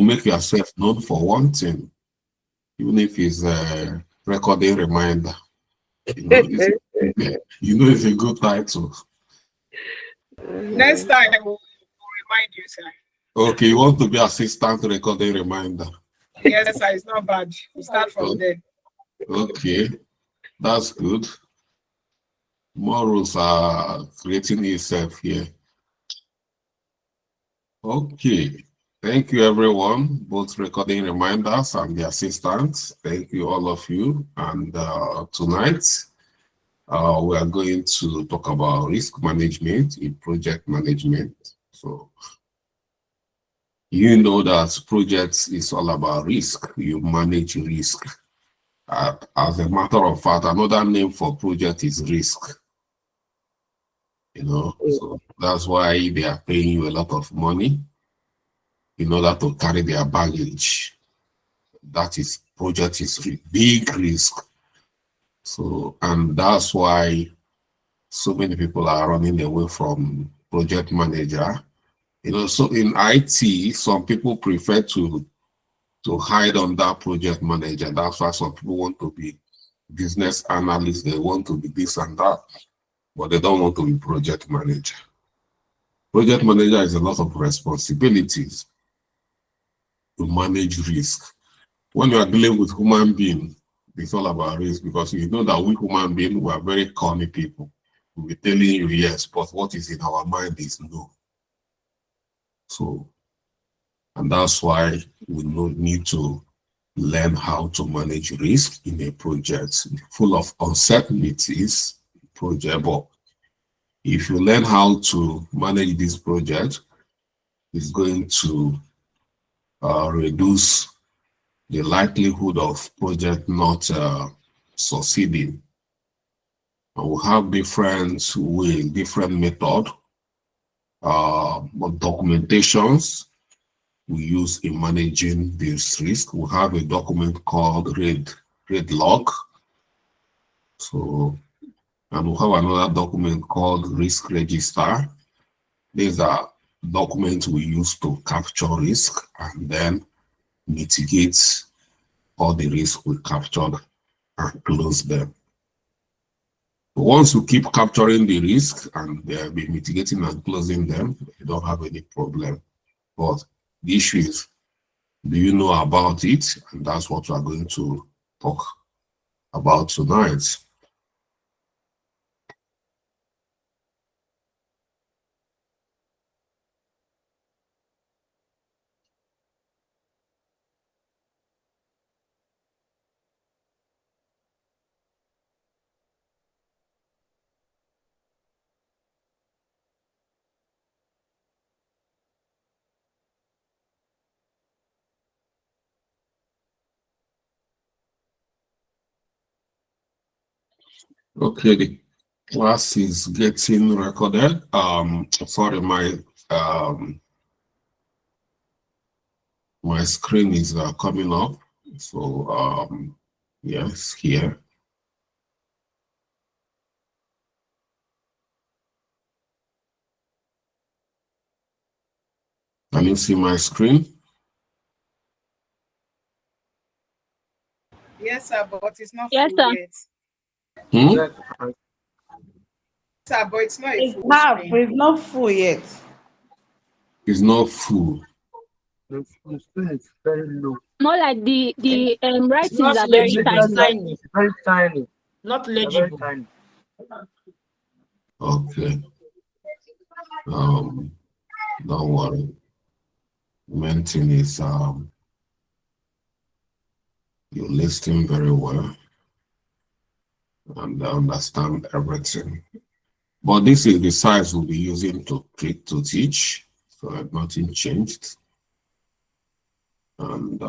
make yourself known for one thing, even if it's a recording reminder. You know, it's, it's a good title. Next time we'll remind you, sir. Okay, you want to be assistant recording reminder. Yes, sir, it's not bad. We start from there. Okay, that's good. More rules are creating itself here. Okay, thank you everyone, both recording reminders and the assistants. Thank you all of you. And tonight, we are going to talk about risk management in project management. So you know that projects is all about risk. You manage risk. As a matter of fact, another name for project is risk. So that's why they are paying you a lot of money in order to carry their baggage. That is project is big risk. So, and that's why so many people are running away from project manager. So in IT, some people prefer to hide under project manager. That's why some people want to be business analysts. They want to be this and that, but they don't want to be project manager. Project manager is a lot of responsibilities to manage risk. When you are dealing with human being, it's all about risk, because you know that we human beings, we are very corny people. We'll be telling you yes, but what is in our mind is no. So, and that's why we need to learn how to manage risk in a project full of uncertainties project. But if you learn how to manage this project, it's going to reduce the likelihood of project not succeeding. And we have different ways, different method, documentations we use in managing this risk. We have a document called RAID log. So, and we have another document called risk register. These are documents we use to capture risk and then mitigate all the risk we captured and close them. Once you keep capturing the risk and be mitigating and closing them, you don't have any problem. But the issue is, do you know about it? And that's what we are going to talk about tonight. Okay, the class is getting recorded. Sorry, my screen is coming up. So yes, here. Can you see my screen? Yes, sir, but it's not Yes, full sir. yet. Hmm? Sir, but it's not a It's full half, screen. it's not full yet. It's not full. The screen is very low. More like the It's writings not are very legible. It's It's tiny. tiny. tiny. It's very tiny. Not They're very legible. tiny. Okay. Don't worry. Main thing is you're listening very well and understand everything. But this is the size we'll be using to teach, so nothing changed. And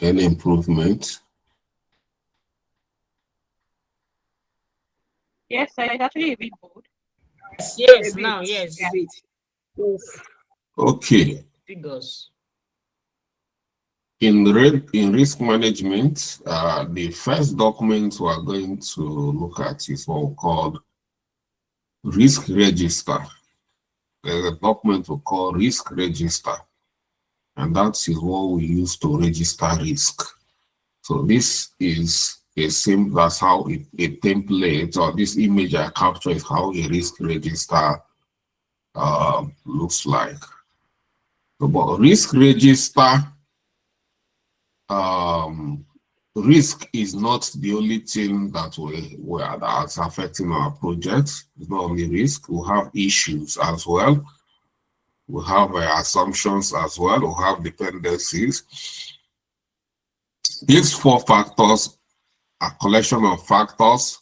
Any improvement? Yes, sir, it's actually a bit bold. Yes, A now, bit, yes. a bit. Okay. Figures. In risk management, the first document we are going to look at is what we call risk register. There's a document we call risk register, and that is what we use to register risk. So this is that's how a template, or this image I capture is how a risk register looks like. So, but risk register, risk is not the only thing that that's affecting our project. It's not only risk, we have issues as well. We have assumptions as well. We have dependencies. These four factors are a collection of factors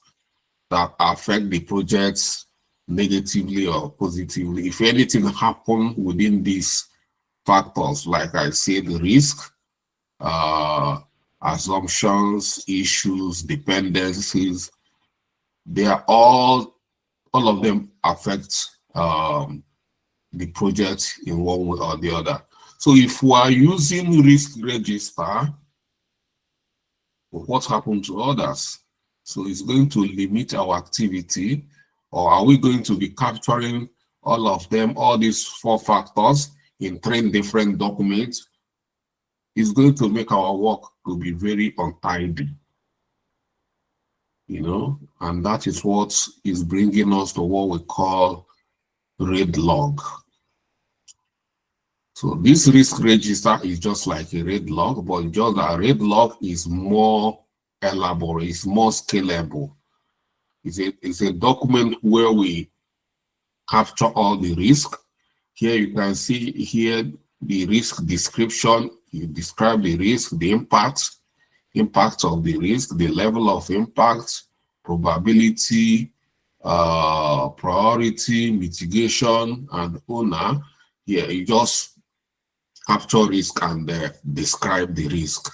that affect the projects negatively or positively. If anything happens within these factors, like I said, the risk, assumptions, issues, dependencies, they are all of them affect the project in one way or the other. So if we are using risk register, what happened to others? So it's going to limit our activity, or are we going to be capturing all of them, all these four factors in 3 different documents? It's going to make our work to be very untidy, you know, and that is what is bringing us to what we call RAID log. So this risk register is just like a RAID log, but just that RAID log is more elaborate, it's more scalable. It's a document where we capture all the risk. Here you can see here the risk description. You describe the risk, the impact of the risk, the level of impact, probability, priority, mitigation, and owner. Here you just capture risk and describe the risk.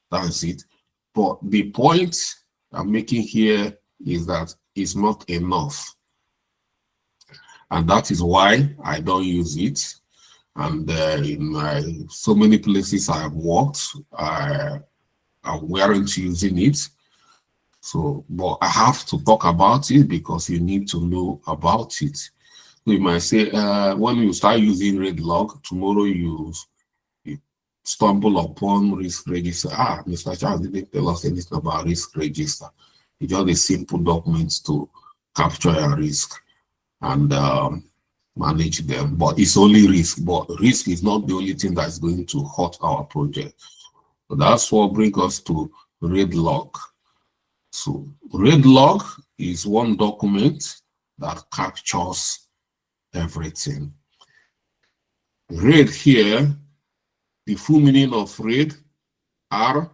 That's it. But the point I'm making here is that it's not enough. And that is why I don't use it. And in so many places I have worked, I weren't using it. So, but I have to talk about it because you need to know about it. So you might say, when you start using RAID log, tomorrow you stumble upon risk register. Mr. Charles didn't tell us anything about risk register. It's just a simple document to capture your risk and manage them. But it's only risk. But risk is not the only thing that's going to hurt our project. So that's what brings us to RAID log. So RAID log is one document that captures everything. RAID here, the full meaning of RAID, R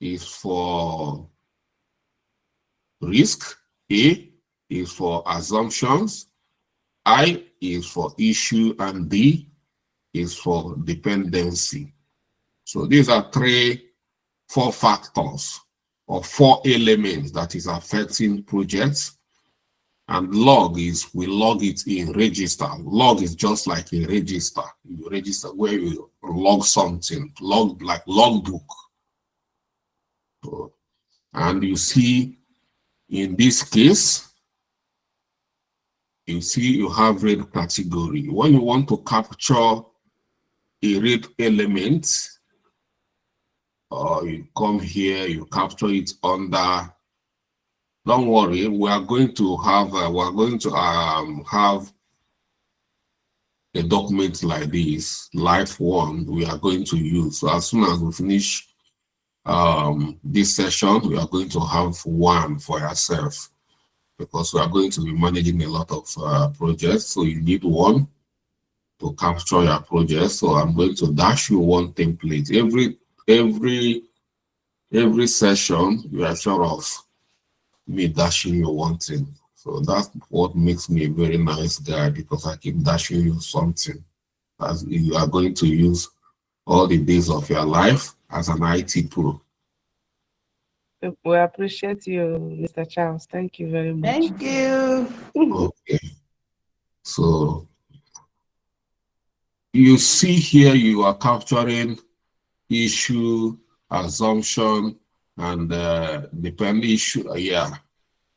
is for risk, A is for assumptions, I is for issue, and D is for dependency. So these are 4 factors or 4 elements that is affecting projects. And log is, we log it in register. Log is just like a register. You register where you log something, log like logbook. So, and you see, in this case, you see you have RAID category. When you want to capture a RAID element, you come here, you capture it under. Don't worry, we are going to have a document like this, live one, we are going to use. So as soon as we finish this session, we are going to have one for yourself, because we are going to be managing a lot of projects. So you need one to capture your project. So I'm going to dash you one template. Every session, you are sure of me dashing you one thing. So that's what makes me a very nice guy, because I keep dashing you something as you are going to use all the days of your life. as an IT pro. We appreciate you, Mr. Charles. Thank you very much. Thank you. Okay. So you see here you are capturing issue, assumption, and dependent issue. Yeah.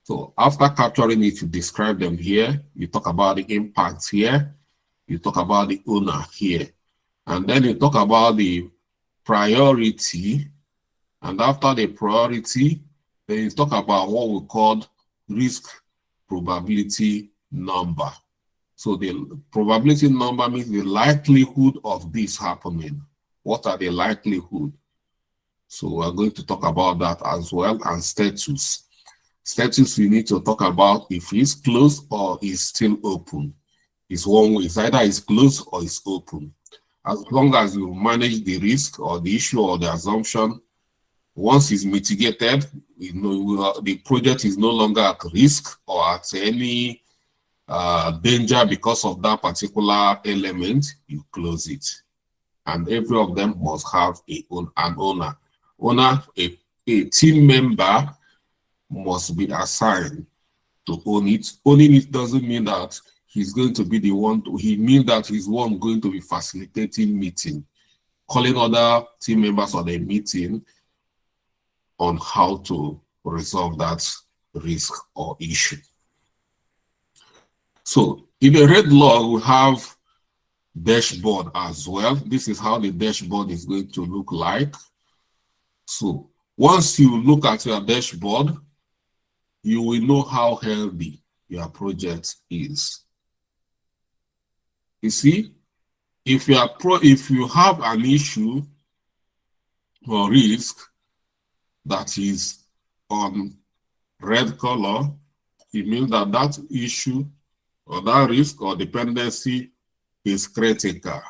So after capturing it, you describe them here. You talk about the impact here. You talk about the owner here. And then you talk about the priority. And after the priority, then you talk about what we call risk probability number. So the probability number means the likelihood of this happening. What are the likelihood? So we're going to talk about that as well. And status. Status, we need to talk about if it's closed or is still open. It's one way. It's either it's closed or it's open. As long as you manage the risk or the issue or the assumption, once it's mitigated, you know, the project is no longer at risk or at any danger because of that particular element, you close it. And every of them must have an owner. A team member must be assigned to own it. Owning it doesn't mean that he's going to be the one. He means that he's one going to be facilitating meeting, calling other team members on a meeting on how to resolve that risk or issue. So in the red log, we have dashboard as well. This is how the dashboard is going to look like. So once you look at your dashboard, you will know how healthy your project is. You see, if you have an issue or risk that is on red color, it means that that issue or that risk or dependency is critical.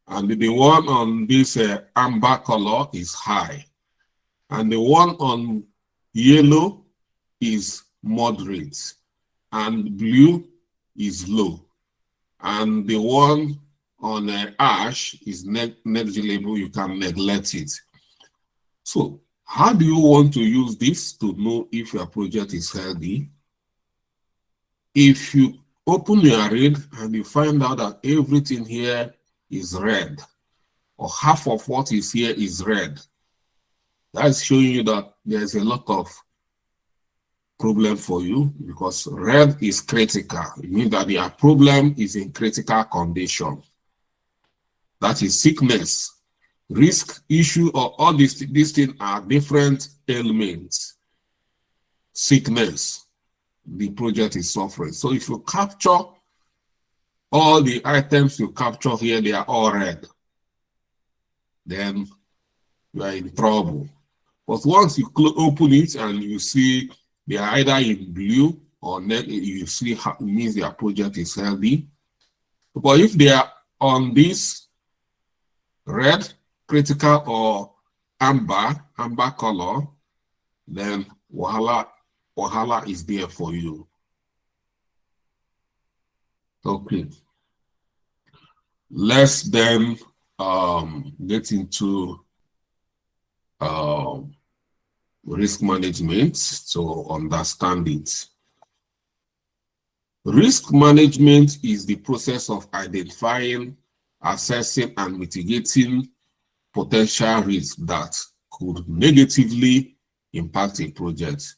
And the one on this amber color is high. And the one on yellow is moderate. And blue is low. And the one on ash is negligible. You can neglect it. So how do you want to use this to know if your project is healthy? If you open your read and you find out that everything here is red, or half of what is here is red, that's showing you that there's a lot of problem for you, because red is critical. It means that your problem is in critical condition. That is sickness, risk, issue, or all these things are different elements. Sickness, the project is suffering. So if you capture all the items you capture here, they are all red, then you are in trouble. But once you open it and you see they are either in blue or you see how it means your project is healthy. But if they are on this red, critical, or amber color, then wahala is there for you. Okay. Let's then get into risk management to understand it. Risk management is the process of identifying, assessing, and mitigating potential risks that could negatively impact a project.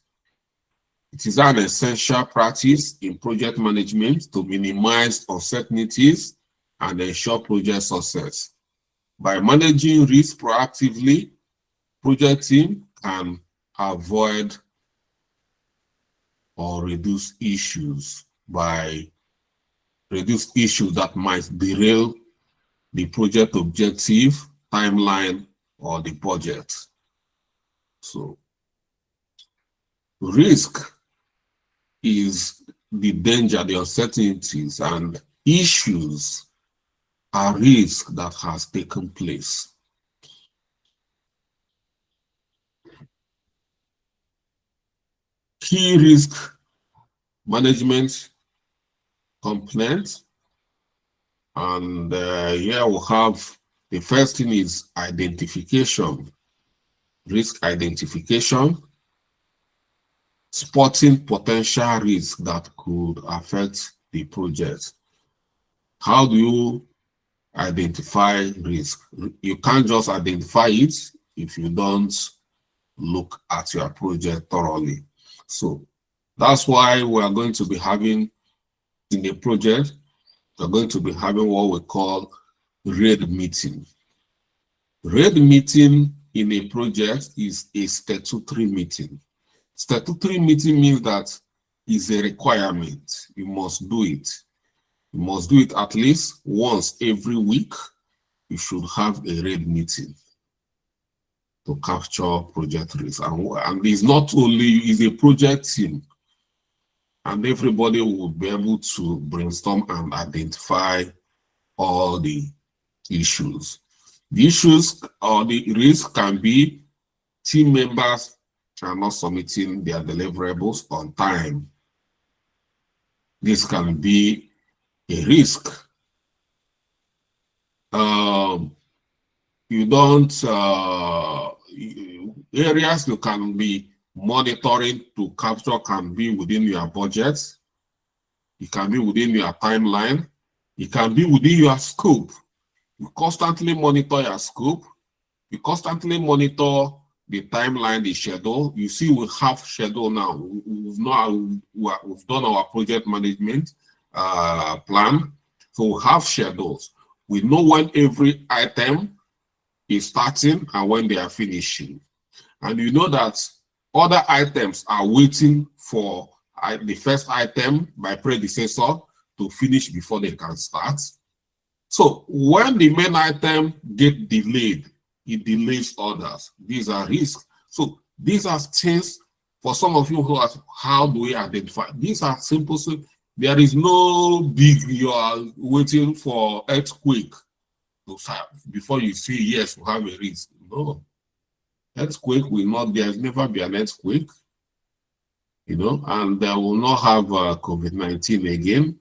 It is an essential practice in project management to minimize uncertainties and ensure project success. By managing risk proactively, project team can avoid or reduce issues that might derail the project objective, timeline, or the budget. So risk is the danger, the uncertainties, and issues are risk that has taken place. Key risk management components, and here we have The first thing is identification, risk identification, spotting potential risk that could affect the project. How do you identify risk? You can't just identify it if you don't look at your project thoroughly. So that's why we are going to be having in the project, we're going to be having what we call RAID meeting. RAID meeting in a project is a statutory meeting. Statutory meeting means that it's a requirement. You must do it. You must do it at least once every week. You should have a RAID meeting to capture project risk. And it's not only, it's a project team. And everybody will be able to brainstorm and identify all the issues. The issues or the risk can be team members are not submitting their deliverables on time. This can be a risk. You don't, areas you can be monitoring to capture can be within your budget. It can be within your timeline. It can be within your scope. You constantly monitor your scope. You constantly monitor the timeline, the schedule. You see, we have schedule now. We've done our project management plan. So we have schedules. We know when every item is starting and when they are finishing. And you know that other items are waiting for the first item by predecessor to finish before they can start. So when the main item get delayed, it delays others. These are risks. So these are things for some of you who ask, how do we identify? These are simple. There is no big, you are waiting for earthquake before you say yes, we have a risk. No. Earthquake will not, there's never be an earthquake, you know, and there will not have COVID-19 again.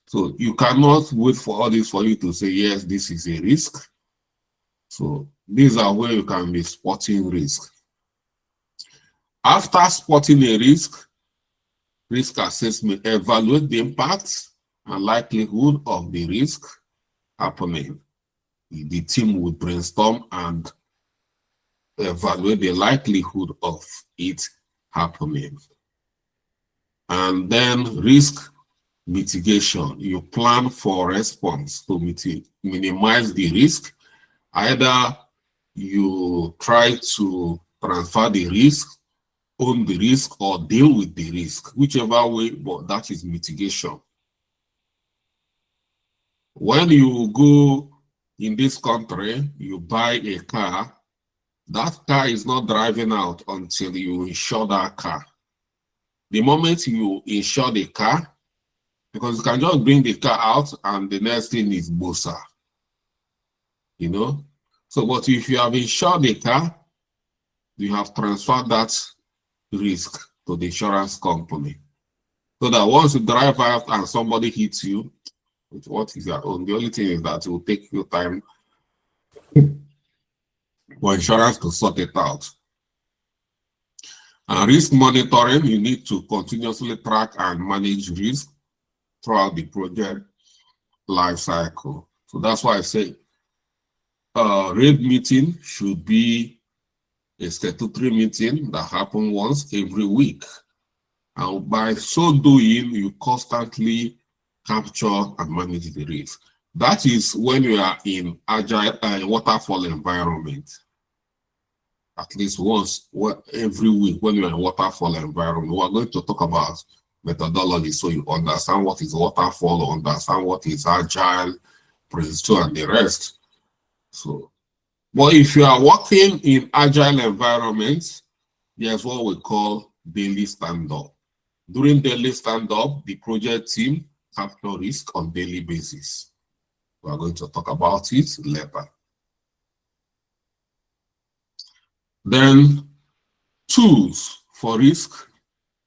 So you cannot wait for all this for you to say, yes, this is a risk. So these are where you can be spotting risk. After spotting a risk assessment, evaluate the impacts and likelihood of the risk happening. The team will brainstorm and evaluate the likelihood of it happening. And then risk mitigation. You plan for response to minimize the risk. Either you try to transfer the risk, own the risk, or deal with the risk, whichever way, but that is mitigation. When you go in this country, you buy a car, that car is not driving out until you insure that car. The moment you insure the car, because you can just bring the car out and the next thing is bosa, you know? So, but if you have insured the car, you have transferred that risk to the insurance company. So that once you drive out and somebody hits you, what is your own? The only thing is that it will take you time for insurance to sort it out. And risk monitoring, you need to continuously track and manage risk throughout the project life cycle. So that's why I say RAID meeting should be a statutory meeting that happens once every week. And by so doing, you constantly capture and manage the risk. That is when you are in agile waterfall environment. At least once every week when you're in waterfall environment, we are going to talk about methodology so you understand what is waterfall, understand what is agile, Prince2 and the rest. So, but if you are working in agile environments, there's what we call daily stand-up. During daily stand-up, the project team capture risk on daily basis. We are going to talk about it later. Then tools for risk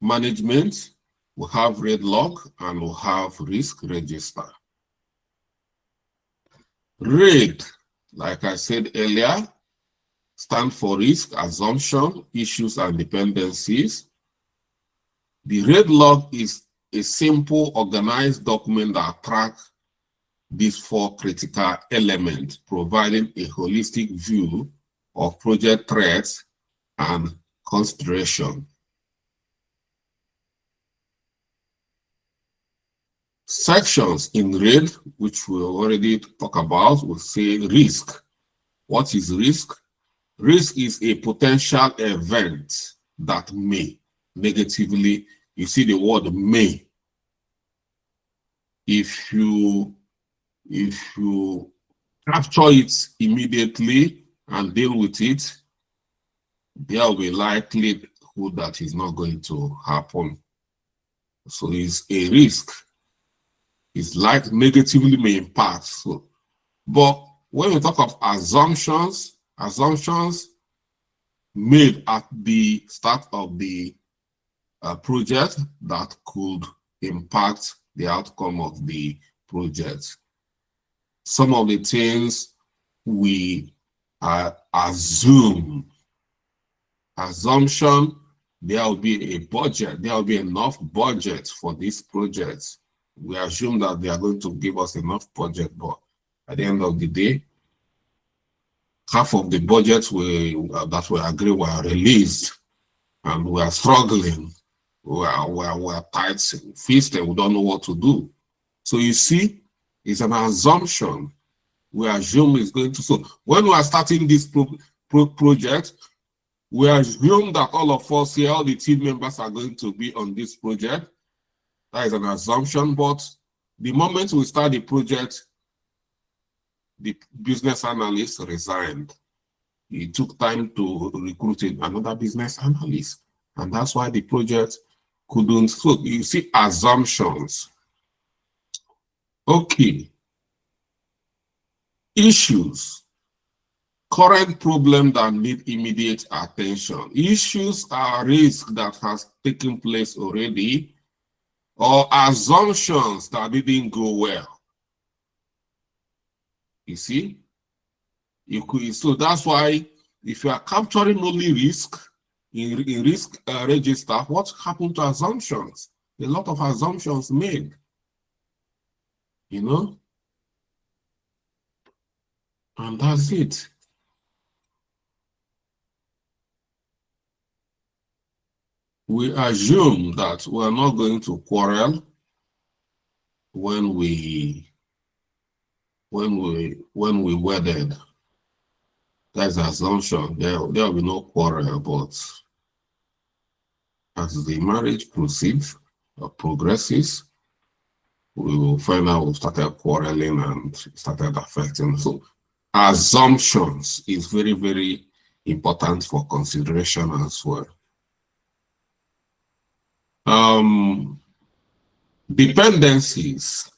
management, we have RAID log and we have risk register. RAID like I said earlier, stand for risk, assumption, issues, and dependencies. The RAID log is a simple, organized document that tracks these 4 critical elements, providing a holistic view of project threats and consideration. Sections in RAID, which we already talked about, will say risk. What is risk? Risk is a potential event that may negatively, you see the word may. If you capture it immediately and deal with it, there will be likelihood that is not going to happen. So it's a risk. It's like negatively may impact. So, but when we talk of assumptions made at the start of the project that could impact the outcome of the project. Some of the things we assume. Assumption, there will be a budget, there will be enough budget for this project. We assume that they are going to give us enough budget, but at the end of the day, half of the budget that we agree were released, and we are struggling. We are tight, fisted, we don't know what to do. So you see, it's an assumption. We assume it's going to. So when we are starting this project, we assume that all of us here, all the team members are going to be on this project. That is an assumption, but the moment we start the project, the business analyst resigned. It took time to recruit another business analyst, and that's why the project couldn't. So you see, assumptions. Okay. Issues. Current problem that need immediate attention. Issues are risk that has taken place already, or assumptions that didn't go well. You see? So that's why if you are capturing only risk in risk register, what happened to assumptions? A lot of assumptions made. You know? And that's it. We assume that we are not going to quarrel when we wedded. That's the assumption. There will be no quarrel, but as the marriage proceeds or progresses, we will find out we started quarreling and started affecting. So assumptions is very, very important for consideration as well. Dependencies.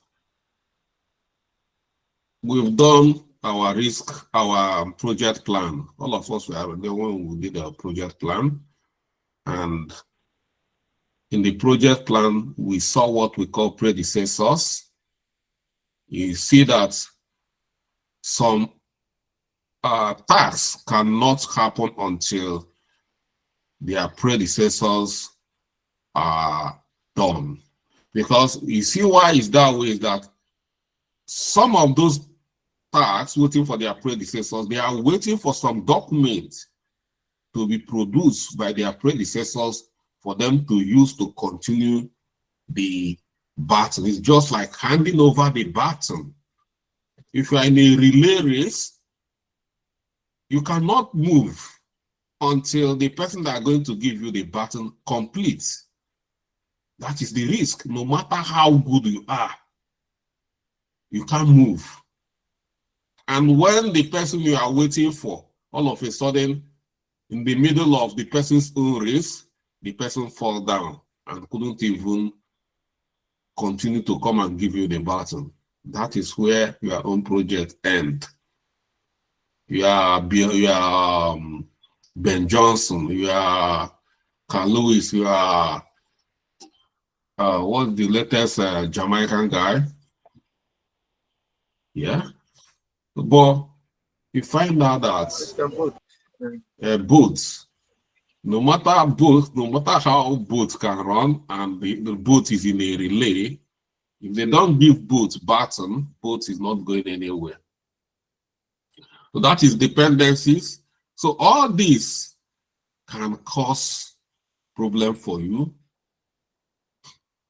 We've done our risk, our project plan. All of us were there when we did our project plan. And in the project plan, we saw what we call predecessors. You see that some tasks cannot happen until their predecessors are done. Because you see why it's that way is that some of those tasks waiting for their predecessors, they are waiting for some documents to be produced by their predecessors for them to use to continue the baton. It's just like handing over the baton. If you are in a relay race, you cannot move until the person that are going to give you the baton completes. That is the risk. No matter how good you are, you can't move. And when the person you are waiting for, all of a sudden, in the middle of the person's own race, the person fall down and couldn't even continue to come and give you the baton. That is where your own project ends. You are Ben Johnson, you are Carl Lewis, you are what's the latest Jamaican guy? Yeah. But you find out that Mr. Boat, boats, no matter how boats can run and the boat is in a relay, if they don't give boat baton, boat is not going anywhere. So that is dependencies. So all these can cause problem for you.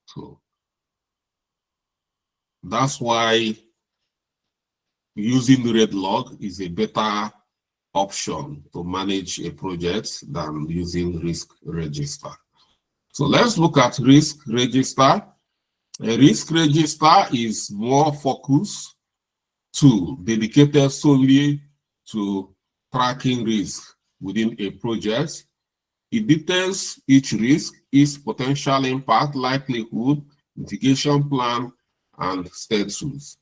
So that's why using RAID log is a better option to manage a project than using risk register. So let's look at risk register. A risk register is more focused tool dedicated solely to tracking risk within a project. It details each risk, its potential impact, likelihood, mitigation plan, and status.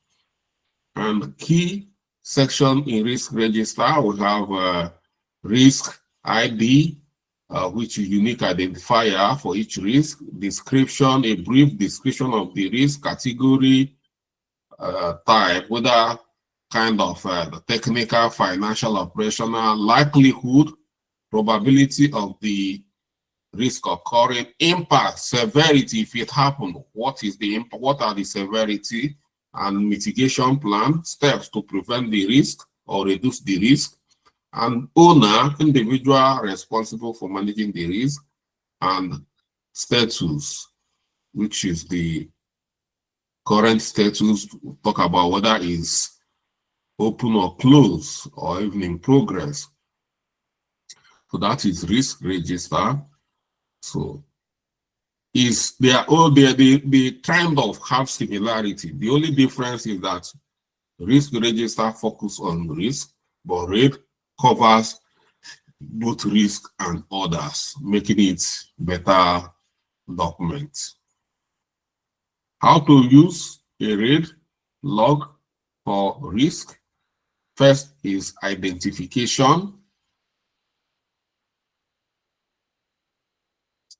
And key section in risk register, we have risk ID, which is unique identifier for each risk, description, a brief description of the risk category, type, whether kind of the technical, financial, operational, likelihood, probability of the risk occurring, impact, severity, if it happened, what is the impact, what are the severity, and mitigation plan, steps to prevent the risk or reduce the risk, and owner, individual responsible for managing the risk, and status, which is the current status, talk about whether it's open or closed or even in progress. So that is risk register. So they kind of have similarity. The only difference is that risk register focus on risk, but RAID covers both risk and others, making it better document. How to use a RAID log for risk? First is identification.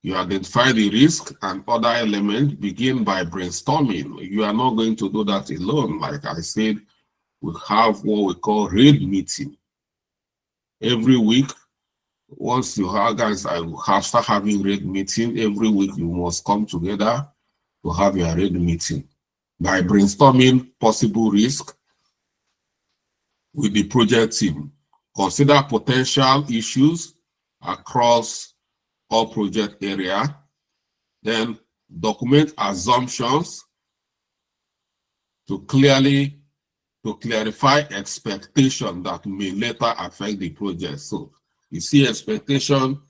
You identify the risk and other elements, begin by brainstorming. You are not going to do that alone. Like I said, we have what we call RAID meeting. Every week, once you have guys, start having RAID meeting, every week you must come together to have your RAID meeting by brainstorming possible risk with the project team. Consider potential issues across all project area, then document assumptions to clarify expectation that may later affect the project. So you see expectation,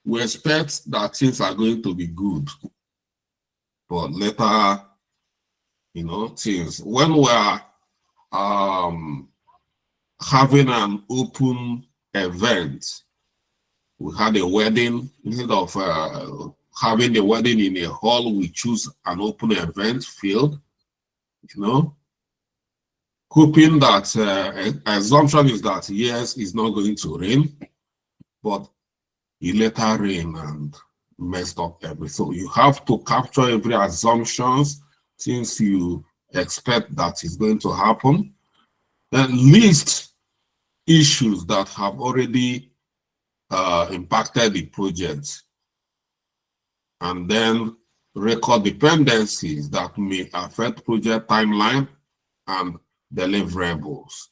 we expect that things are going to be good, but later, things. When we are having an open event, we had a wedding. Instead of having the wedding in a hall, we choose an open event field, hoping that assumption is that yes, it's not going to rain, but it later rained and messed up everything. So you have to capture every assumptions since you expect that is going to happen. Then list issues that have already impacted the project, and then record dependencies that may affect project timeline and deliverables.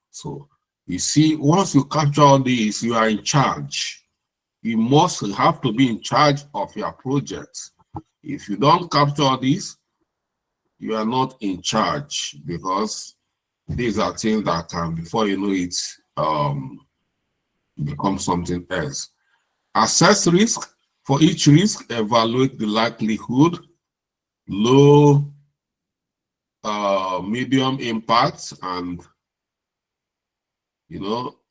So you see, once you capture all these, you are in charge. You must have to be in charge of your project. If you don't capture this, you are not in charge, because these are things that can, before you know it, become something else. Assess risk. For each risk, evaluate the likelihood, low, medium impact, and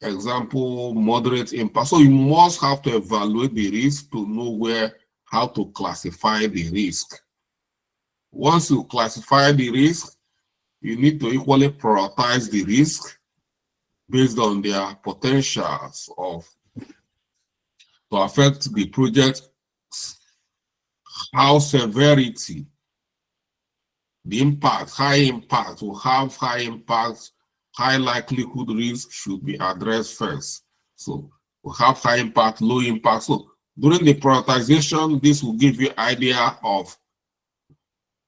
example, moderate impact. So you must have to evaluate the risk to know how to classify the risk. Once you classify the risk, you need to equally prioritize the risk based on their potentials to affect the project, how severity, the impact, high impact will have high impact high likelihood risk should be addressed first. So we have high impact, low impact. So during the prioritization, this will give you idea of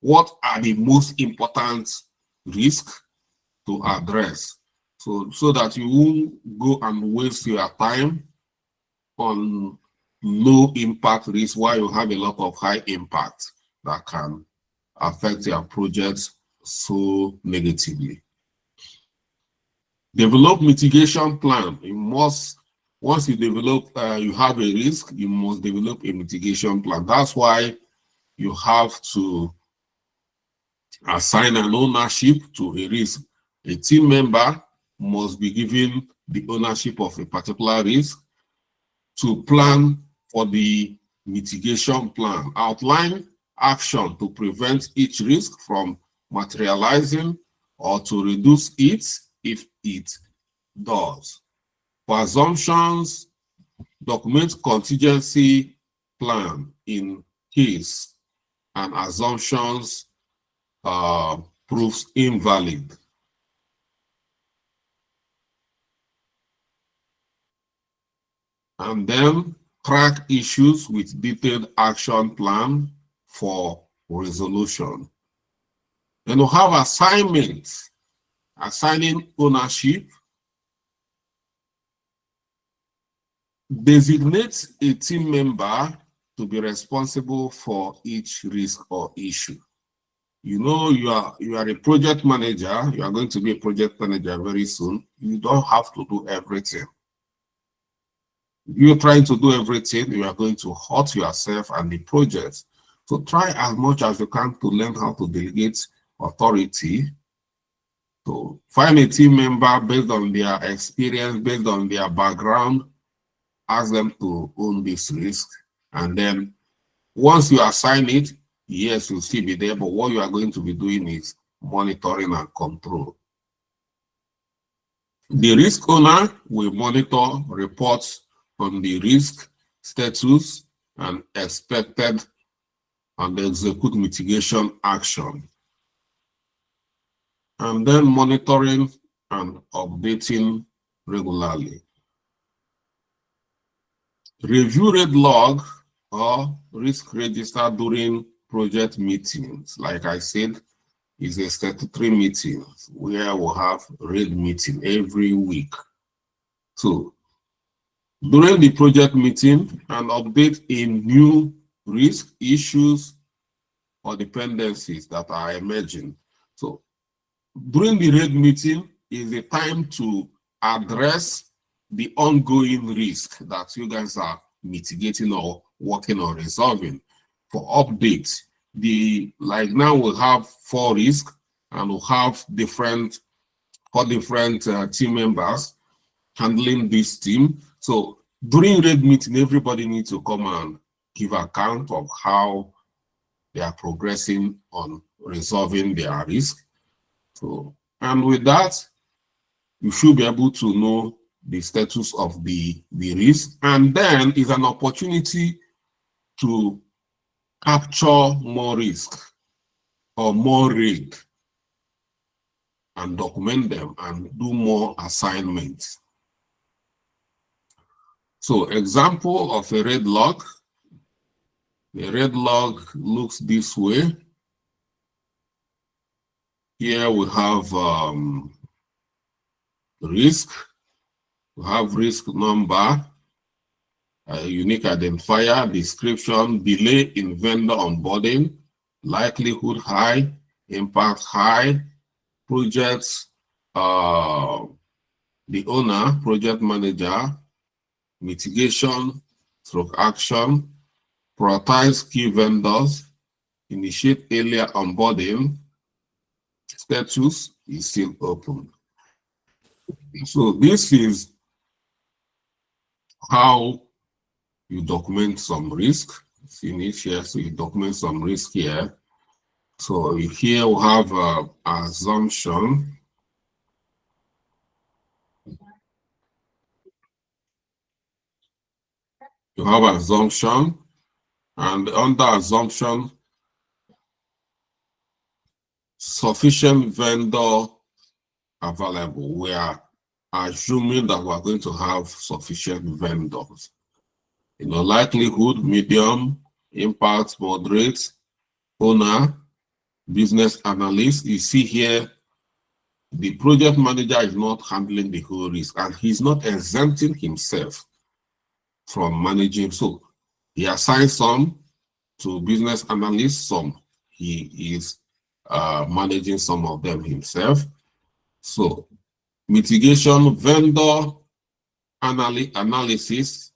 what are the most important risks to address. So that you won't go and waste your time on low impact risk while you have a lot of high impact that can affect your projects so negatively. Develop mitigation plan. You must, once you develop, you have a risk, you must develop a mitigation plan. That's why you have to assign an ownership to a risk. A team member must be given the ownership of a particular risk to plan for the mitigation plan. Outline action to prevent each risk from materializing or to reduce it if it does. For assumptions, document contingency plan in case an assumptions proves invalid. And then track issues with detailed action plan for resolution. Then we have assignments, assigning ownership. Designate a team member to be responsible for each risk or issue. You know, you are a project manager, you are going to be a project manager very soon. You don't have to do everything. If you're trying to do everything, you are going to hurt yourself and the project. So try as much as you can to learn how to delegate authority. So find a team member based on their experience, based on their background, ask them to own this risk. And then once you assign it, yes, you'll still be there, but what you are going to be doing is monitoring and control. The risk owner will monitor reports on the risk status and expected and execute mitigation action. And then monitoring and updating regularly. Review red log or risk register during project meetings. Like I said, is a statutory meeting where we'll have red meeting every week. So during the project meeting, and update in new risk issues or dependencies that are emerging. So during the red meeting is a time to address the ongoing risk that you guys are mitigating or working on resolving. For updates, like now we'll have 4 risks and we'll have 4 different team members handling this team. So during red meeting, everybody needs to come and give account of how they are progressing on resolving their risk. So, and with that, you should be able to know the status of the risk, and then is an opportunity to capture more risk or more red and document them and do more assignments. So example of a red log. The red log looks this way. Here we have risk. We have risk number, unique identifier, description, delay in vendor onboarding, likelihood high, impact high, projects, the owner, project manager, mitigation, stroke action, prioritize key vendors, initiate earlier onboarding, status is still open. So this is how you document some risk. Finish here, so you document some risk here. So here we have assumption. You have assumption, and under assumption, sufficient vendor available. We are assuming that we're going to have sufficient vendors. Likelihood, medium, impact, moderate, owner, business analyst. You see here, the project manager is not handling the whole risk, and he's not exempting himself from managing. So he assigns some to business analysts, some he is managing some of them himself. So mitigation, vendor analysis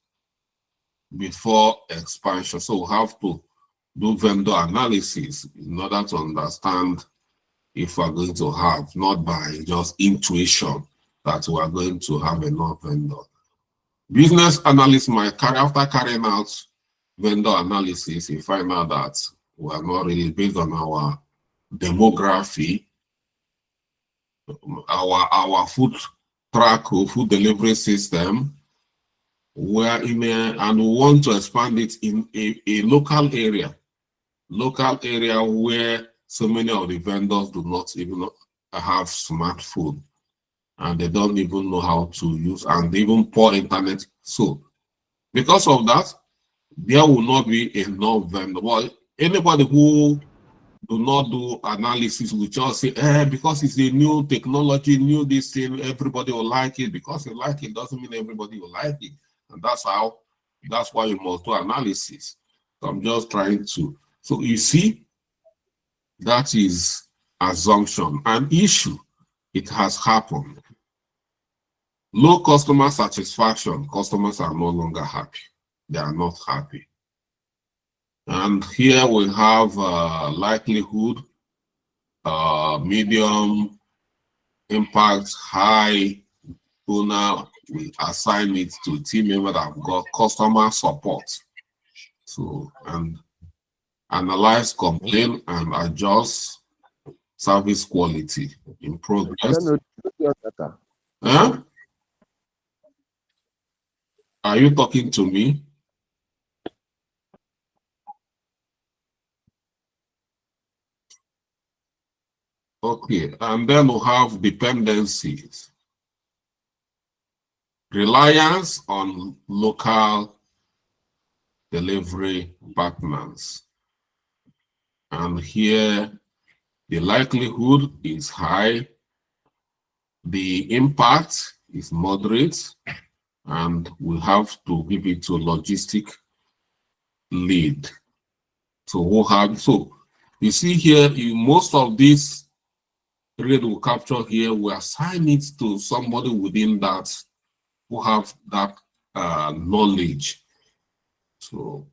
before expansion. So we have to do vendor analysis in order to understand if we're going to have, not by just intuition, that we are going to have enough vendor. Business analysts might after carrying out vendor analysis, you find out that we are not really, based on our demography, our food track or food delivery system, we're in and we want to expand it in a local area where so many of the vendors do not even have smartphone, and they don't even know how to use and even poor internet. So because of that, there will not be enough vendor. Well, anybody who do not do analysis will just say, because it's a new technology, new this thing, everybody will like it. Because you like it doesn't mean everybody will like it. And that's why you must do analysis. So I'm just trying to, so you see, that is assumption. An issue, it has happened. Low customer satisfaction, customers are no longer happy. They are not happy. And here we have likelihood, medium, impact, high. Owner, we assign it to team member that have got customer support. So, and analyze, complain, and adjust service quality in progress. Huh? Are you talking to me? Okay, and then we have dependencies. Reliance on local delivery partners. And here, the likelihood is high, the impact is moderate, and we have to give it to logistic lead. So you see here, most of this rate will capture here, we assign it to somebody within that who have that knowledge. So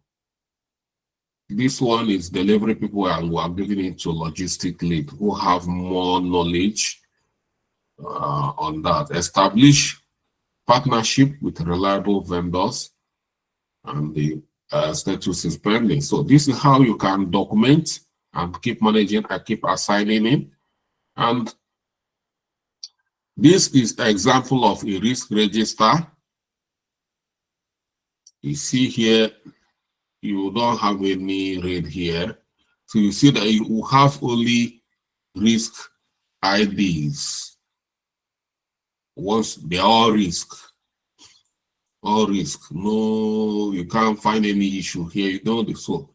this one is delivery people, and we are giving it to logistic lead who have more knowledge on that. Establish partnership with reliable vendors, and the status is pending. So this is how you can document and keep managing and keep assigning it. And this is an example of a risk register. You see here, you don't have any red here. So you see that you have only risk IDs. Once they're all risk. No, you can't find any issue here. You don't do so.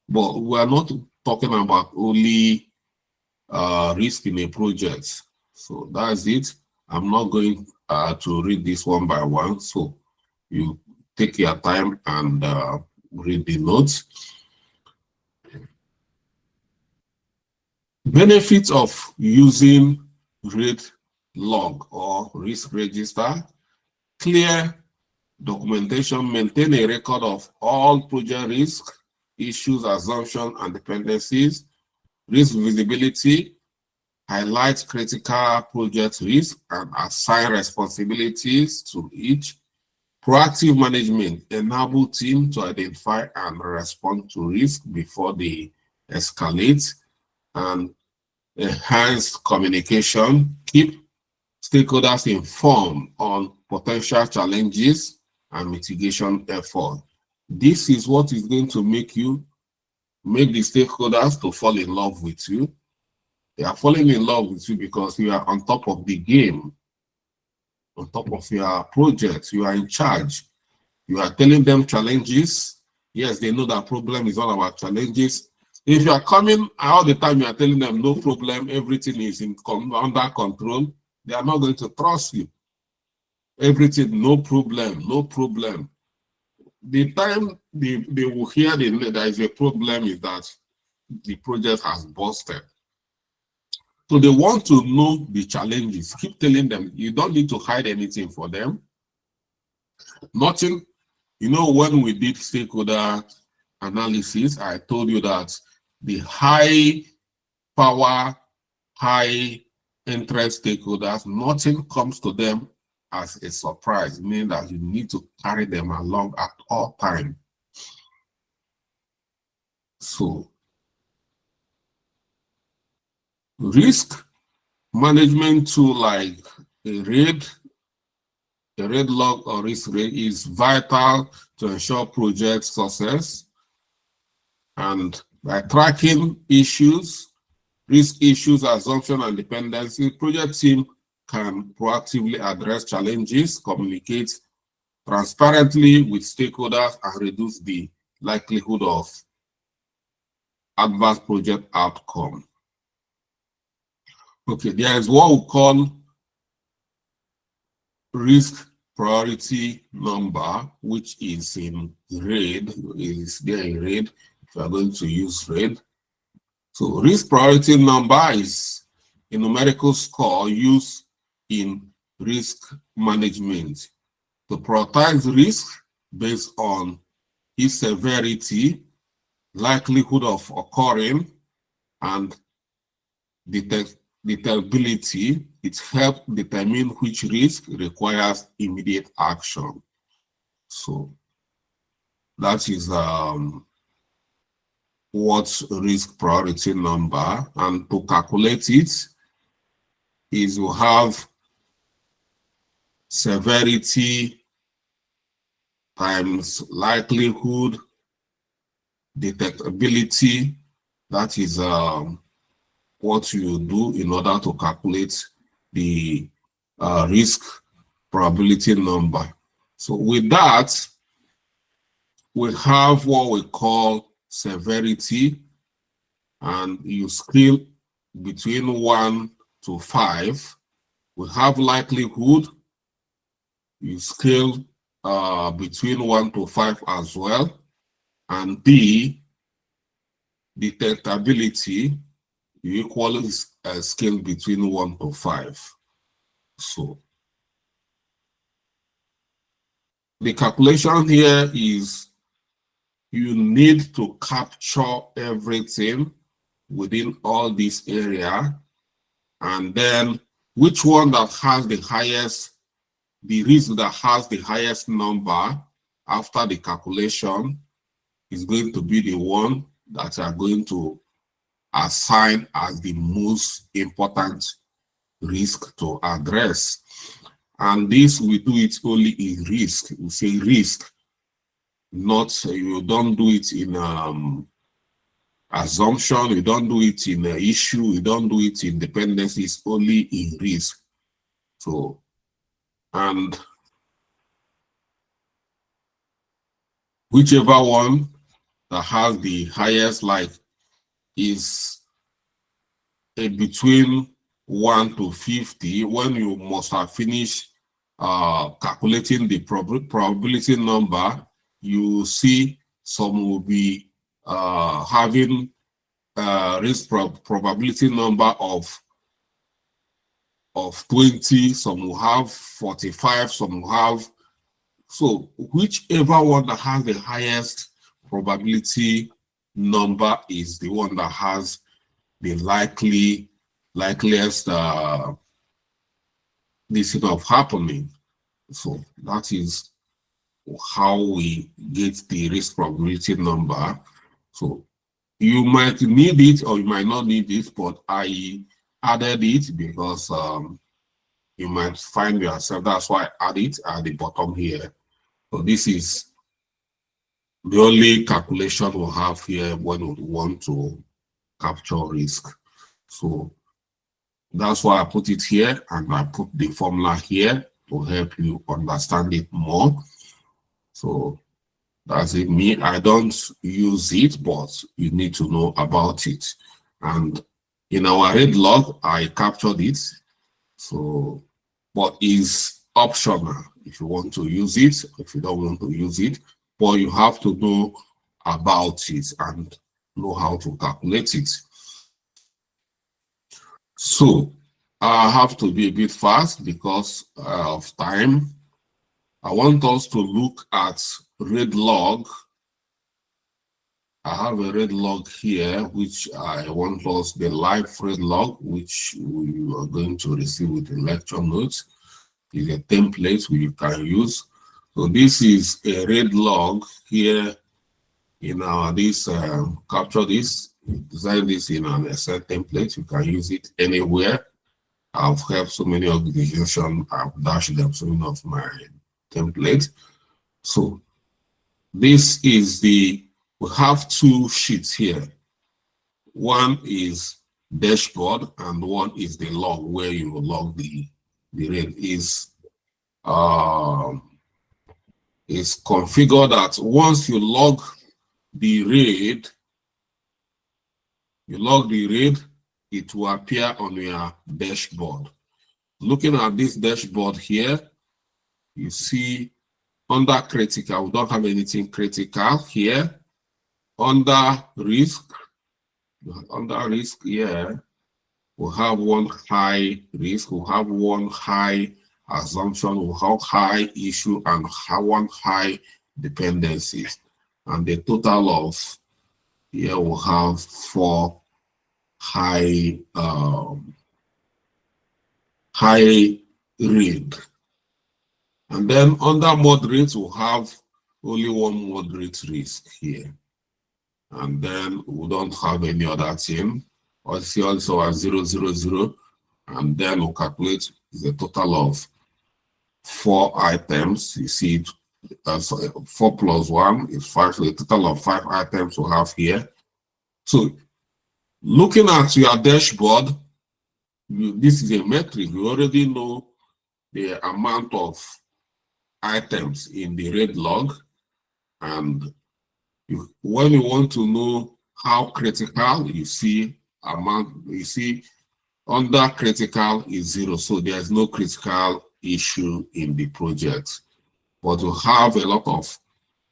But we are not talking about only risk in a project. So that's it. I'm not going to read this one by one. So you take your time and read the notes. Benefits of using RateLog or risk register: clear documentation, maintain a record of all project risk, issues, assumptions, and dependencies. Risk visibility, highlight critical project risk and assign responsibilities to each. Proactive management, enable team to identify and respond to risk before they escalate. And enhanced communication, keep stakeholders informed on potential challenges and mitigation efforts. This is what is going to make the stakeholders to fall in love with you. They are falling in love with you because you are on top of the game, on top of your project. You are in charge. You are telling them challenges. Yes, they know that problem is all about challenges. If you are coming all the time, you are telling them no problem, everything is under control, they are not going to trust you. Everything, no problem, no problem. The time they will hear there is a problem is that the project has busted. So they want to know the challenges. Keep telling them. You don't need to hide anything for them. Nothing. You know, when we did stakeholder analysis, I told you that the high power, high interest stakeholders, nothing comes to them as a surprise, meaning that you need to carry them along at all times. So, risk management tool like a RAID log or risk rate is vital to ensure project success. And by tracking issues, risk issues, assumption, and dependency, project team can proactively address challenges, communicate transparently with stakeholders, and reduce the likelihood of adverse project outcome. Okay, there is what we call risk priority number, which is in RAID, is there in RAID, if you are going to use RAID. So risk priority number is a numerical score used in risk management to prioritize risk based on its severity, likelihood of occurring, and detectability. It helps determine which risk requires immediate action. So that is what's risk priority number, and to calculate it is you have severity times likelihood, detectability. That is what you do in order to calculate the risk probability number. So with that, we have what we call severity, and you scale between 1 to 5. We have likelihood, you scale between 1 to 5 as well, and D, detectability, you equally scale between 1 to 5. So the calculation here is you need to capture everything within all this area, and then which one that has the highest, the risk that has the highest number after the calculation is going to be the one that you are going to assign as the most important risk to address. And this, we do it only in risk. We say risk, not, you don't do it in assumption, you don't do it in issue, you don't do it in dependency, it's only in risk. So, and whichever one that has the highest, like, is between 1 to 50, when you must have finished calculating the probability number, you see some will be having risk probability number of 20, some will have 45, some will have, so whichever one that has the highest probability number is the one that has the likeliest this thing of happening. So that is how we get the risk probability number. So you might need it or you might not need it, but I added it because you might find yourself, that's why I add it at the bottom here. So this is the only calculation we'll have here when we want to capture risk. So That's why I put it here, and I put the formula here to help you understand it more. So that's it. Me, I don't use it, but you need to know about it. And in our rate log, I captured it. So, but it's optional if you want to use it, if you don't want to use it, but you have to know about it and know how to calculate it. So I have to be a bit fast because of time. I want us to look at rate log. I have a rate log here, which I want us, the live rate log, which you are going to receive with the lecture notes. Is a template we can use. So this is a rate log here in our capture this, design this in an Excel template. You can use it anywhere. I've helped so many organizations, I've dashed them some of my template. So this is we have two sheets here. One is dashboard and one is the log where you will log the rate. Is configured that once you log the rate, it will appear on your dashboard. Looking at this dashboard here, you see under critical, we don't have anything critical here. Under risk here, we have one high risk, we have one high assumption, we have high issue, and one high dependencies. And the total of here we have 4 high rate. And then under moderate, we have only one moderate risk here. And then we don't have any other thing. Also at 0, 0, 0. And then we calculate the total of 4 items. You see it, 4 plus 1 is 5. So the total of 5 items we have here. So looking at your dashboard, this is a metric. You already know the amount of items in the rate log. And when you want to know how critical, you see under critical is 0. So there's no critical issue in the project. But you have a lot of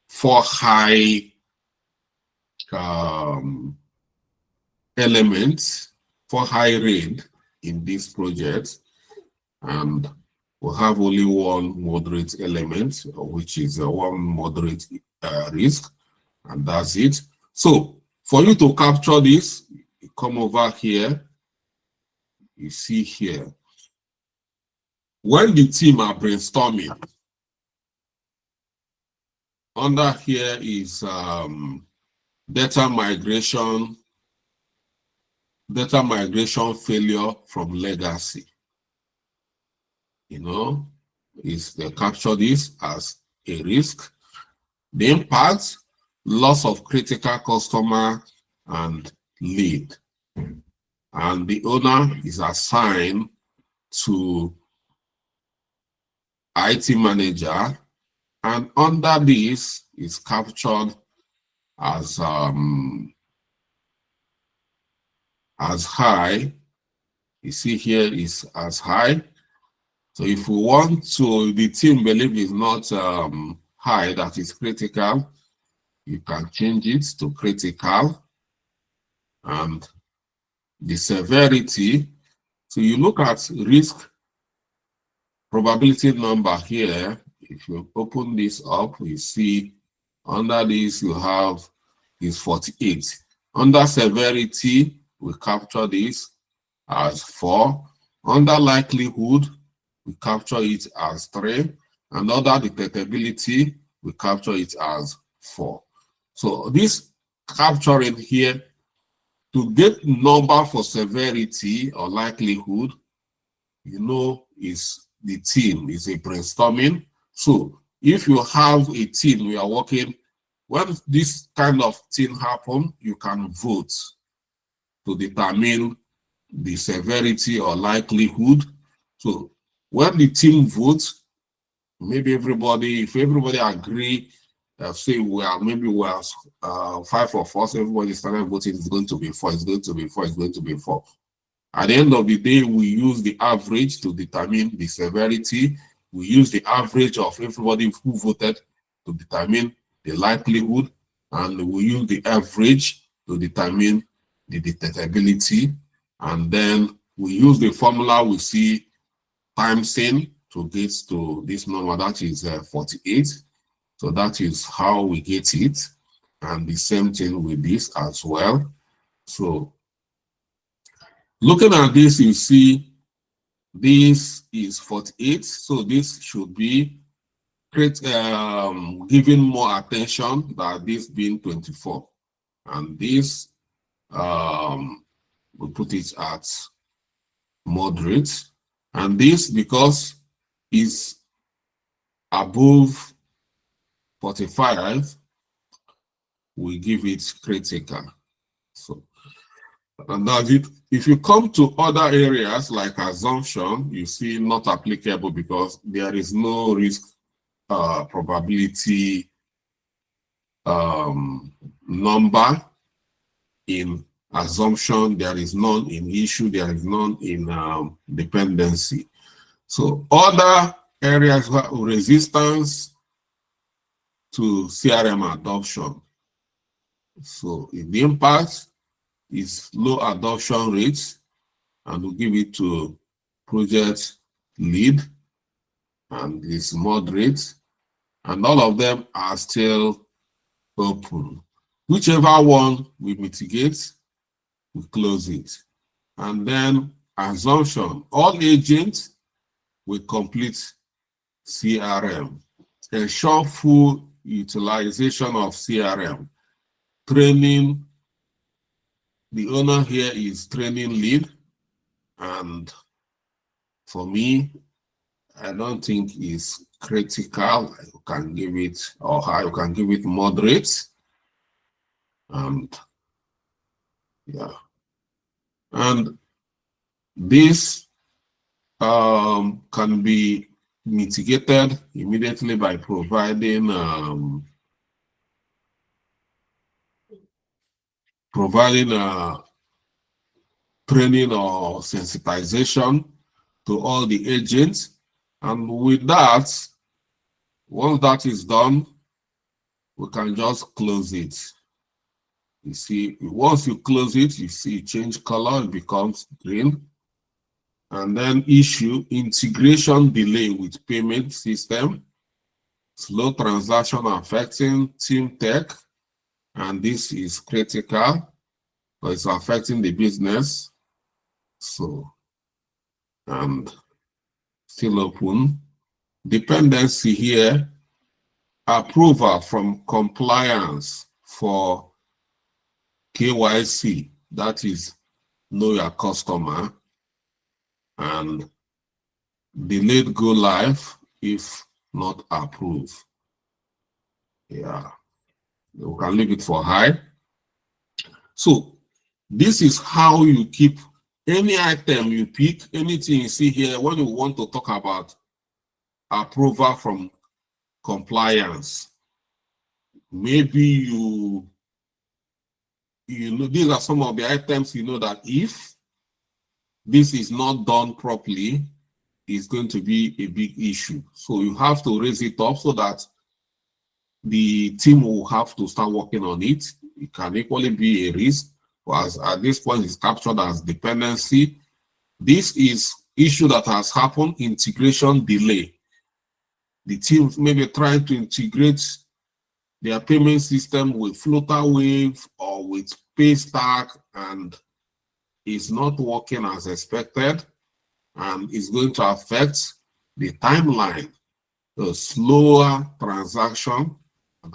4 high elements, 4 high rate in this project, and we have only one moderate element, which is one moderate risk, and that's it. So for you to capture this, you come over here, you see here, when the team are brainstorming, under here is data migration failure from legacy. They capture this as a risk. The impact, loss of critical customer and lead. And the owner is assigned to IT manager, and under this is captured as high. You see here is as high. So if we want to, the team believe is not high, that is critical, you can change it to critical. And the severity, so you look at risk probability number here. If you open this up, you see under this you have is 48. Under severity, we capture this as 4. Under likelihood, we capture it as 3. And under detectability, we capture it as 4. So this capturing here, to get number for severity or likelihood, is the team, is a brainstorming. So if you have a team, we are working, when this kind of thing happen, you can vote to determine the severity or likelihood. So when the team votes, maybe everybody, if everybody agree, say we are 5 of us, everybody started voting, it's going to be 4, it's going to be 4, it's going to be 4. At the end of the day, we use the average to determine the severity. We use the average of everybody who voted to determine the likelihood, and we use the average to determine the detectability. And then we use the formula we see times in to get to this number, that is 48. So that is how we get it. And the same thing with this as well. So looking at this, you see this is 48. So this should be giving more attention than this being 24. And this, we put it at moderate. And this, because is above 45, we give it critical. So, and that's it. If you come to other areas like assumption, you see not applicable because there is no risk probability number in assumption, there is none in issue, there is none in dependency. So other areas of resistance to CRM adoption. So if the impact is low adoption rates, and we'll give it to project lead, and it's moderate, and all of them are still open. Whichever one we mitigate, we close it. And then assumption, all agents will complete CRM. Ensure full utilization of CRM. Training, the owner here is training lead. And for me, I don't think it's critical. You can give it, or high, you can give it moderate. And yeah. And this can be mitigated immediately by providing training or sensitization to all the agents. And with that, once that is done, we can just close it. You see, once you close it, you see change color, it becomes green. And then issue, integration delay with payment system, slow transaction affecting team tech, and this is critical, but it's affecting the business. So, and still open. Dependency here, approval from compliance for KYC, that is know your customer, and delayed go live if not approved. Yeah, we can leave it for high. So this is how you keep any item you pick, anything you see here, when you want to talk about approval from compliance. Maybe you know, these are some of the items you know that if this is not done properly, it's going to be a big issue. So you have to raise it up so that the team will have to start working on it. It can equally be a risk, as at this point it's captured as dependency. This is issue that has happened, integration delay. The team maybe trying to integrate their payment system with Flutterwave or with Paystack, and it's not working as expected, and it's going to affect the timeline, the slower transaction and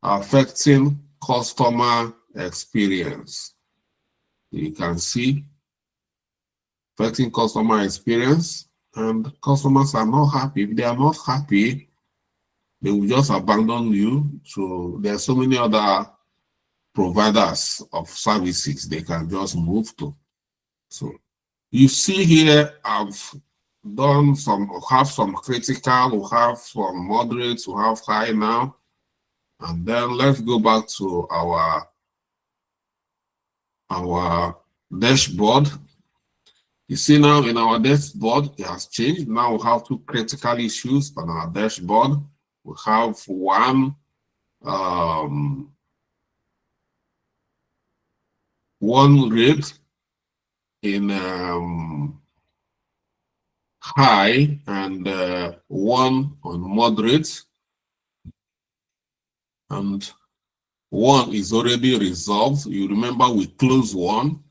affecting customer experience. You can see affecting customer experience, and customers are not happy. If they are not happy, they will just abandon you. So there are so many other providers of services they can just move to. So you see here, I've done have some critical, we have some moderate, we have high now. And then let's go back to our dashboard. You see now in our dashboard, it has changed. Now we have two critical issues on our dashboard. We have one rate in high and one on moderate, and one is already resolved. You remember we closed one,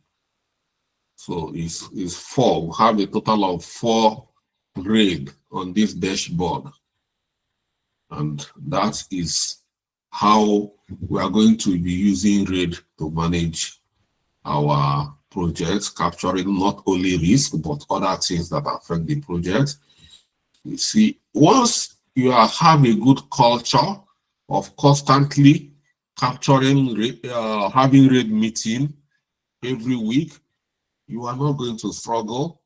so it's 4. We have a total of 4 RAID on this dashboard, and that is how we are going to be using RAID to manage our projects, capturing not only risk but other things that affect the project. You see, once you have a good culture of constantly capturing, having RAID meeting every week, you are not going to struggle.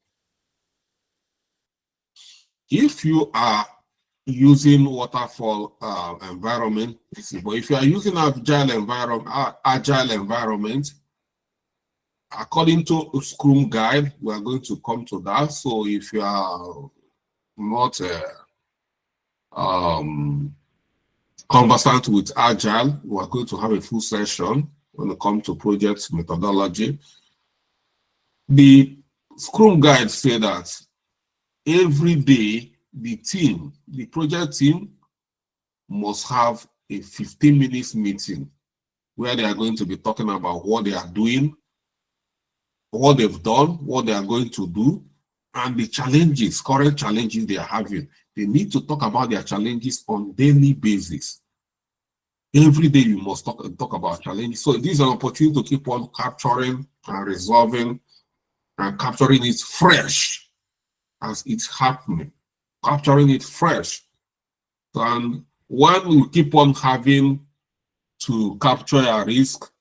If you are using waterfall environment, but if you are using agile environment, according to Scrum Guide, we are going to come to that. So if you are not conversant with Agile, we are going to have a full session when it comes to project methodology. The Scrum Guide says that every day, the project team must have a 15 minutes meeting where they are going to be talking about what they are doing, what they've done, what they are going to do, and the challenges, current challenges they are having. They need to talk about their challenges on daily basis. Every day you must talk about challenges. So this is an opportunity to keep on capturing and resolving and capturing it fresh as it's happening, capturing it fresh. And when we keep on having to capture a risk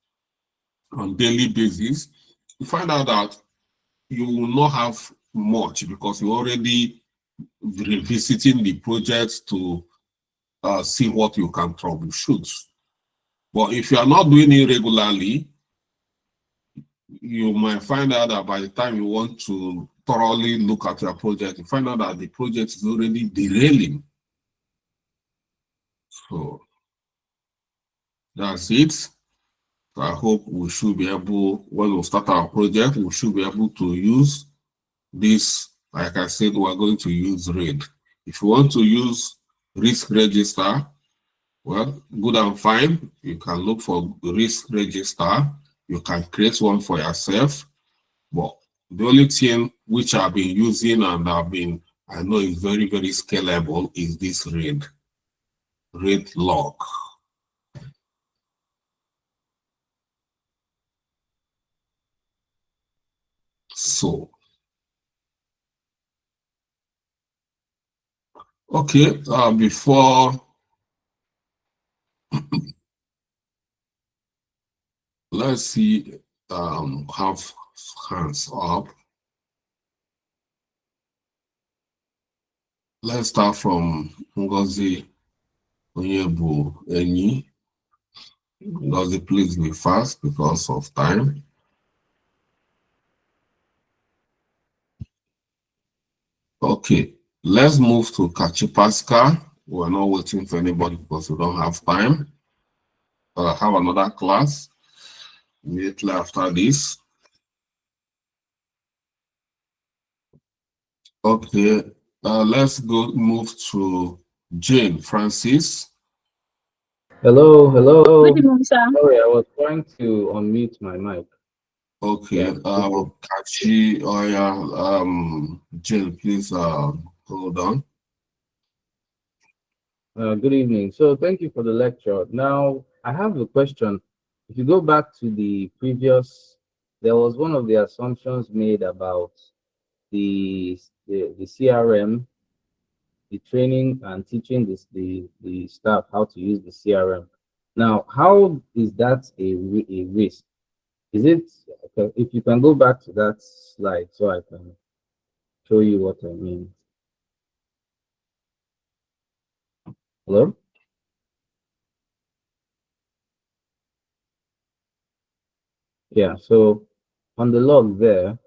on daily basis, you find out that you will not have much because you're already revisiting the project to see what you can troubleshoot. But if you are not doing it regularly, you might find out that by the time you want to thoroughly look at your project, you find out that the project is already derailing. So that's it. So I hope we should be able, when we start our project, we should be able to use this. Like I said, we're going to use RAID. If you want to use risk register, well, good and fine. You can look for risk register. You can create one for yourself. But the only thing which I've been using and I know is very, very scalable is this RAID log. So, okay, before let's see, have hands up. Let's start from Ngozi Onyebu Eni. Ngozi, please be fast because of time. Okay, let's move to Kachi Pascal. We're not waiting for anybody because we don't have time. I have another class immediately after this. Okay, let's move to Jane Francis. Hello. Good evening, sir. Sorry, I was trying to unmute my mic. Okay, Kachi, Jane, please hold on. Good evening. So thank you for the lecture. Now, I have a question. If you go back to the previous, there was one of the assumptions made about the CRM, the training and teaching the staff how to use the CRM. Now, how is that a risk? Is it, okay, if you can go back to that slide so I can show you what I mean. Hello? Yeah, so on the log there,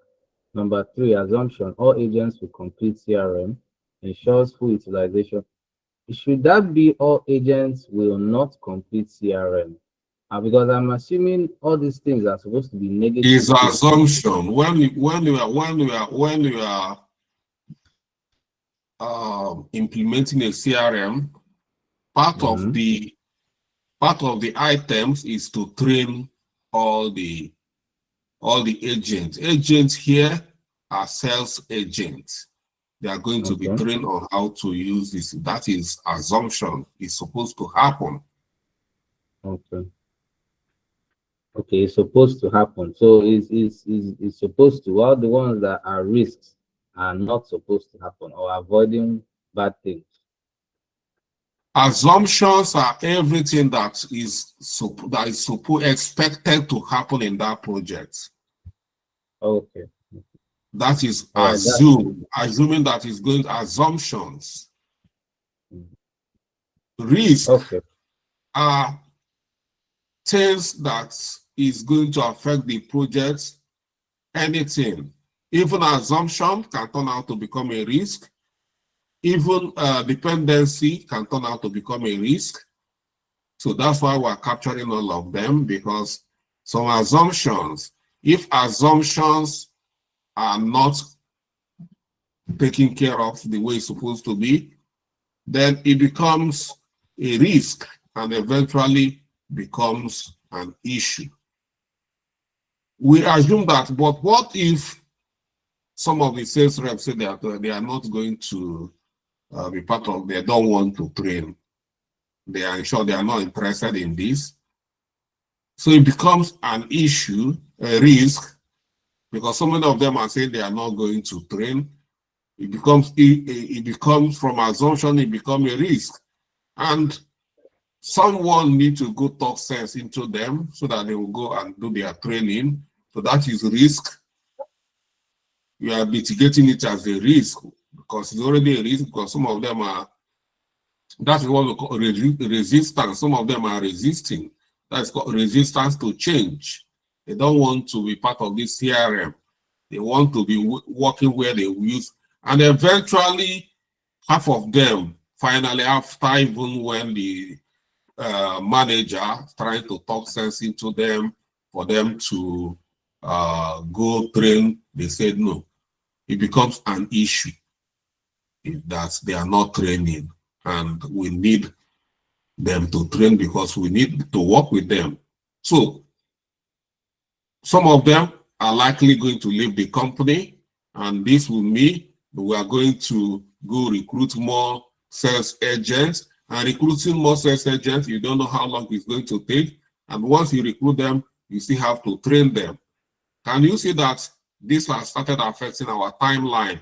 number 3, assumption, all agents will complete CRM, ensures full utilization. Should that be all agents will not complete CRM? Because I'm assuming all these things are supposed to be negative. Is assumption when you are implementing a CRM, part of the items is to train all the agents. Agents here are sales agents. They are going to be trained on how to use this. That is assumption. It's supposed to happen. Okay. Okay, it's supposed to happen. So it's supposed to, all the ones that are risks are not supposed to happen, or avoiding bad things. Assumptions are everything that is expected to happen in that project. Okay. That is assuming that is going to assumptions. Risk are things that is going to affect the project. Anything, even assumption can turn out to become a risk. Even dependency can turn out to become a risk. So that's why we're capturing all of them, because some assumptions, if assumptions are not taken care of the way it's supposed to be, then it becomes a risk and eventually becomes an issue. We assume that, but what if some of the sales reps say that they are not going to be part of, they don't want to train, they are sure they are not interested in this? So it becomes an issue, a risk, because so many of them are saying they are not going to train. It becomes from assumption, it becomes a risk. And someone needs to go talk sense into them so that they will go and do their training. So that is risk. You are mitigating it as a risk because it's already a risk, because some of them are, that's what we call resistance. Some of them are resisting. That's called resistance to change. They don't want to be part of this CRM. They want to be working where they use, and eventually half of them finally, after even when the manager trying to talk sense into them for them to go train, they said no. It becomes an issue that they are not training, and we need them to train because we need to work with them. So some of them are likely going to leave the company, and this will mean we are going to go recruit more sales agents. And recruiting more sales agents, you don't know how long it's going to take. And once you recruit them, you still have to train them. Can you see that this has started affecting our timeline?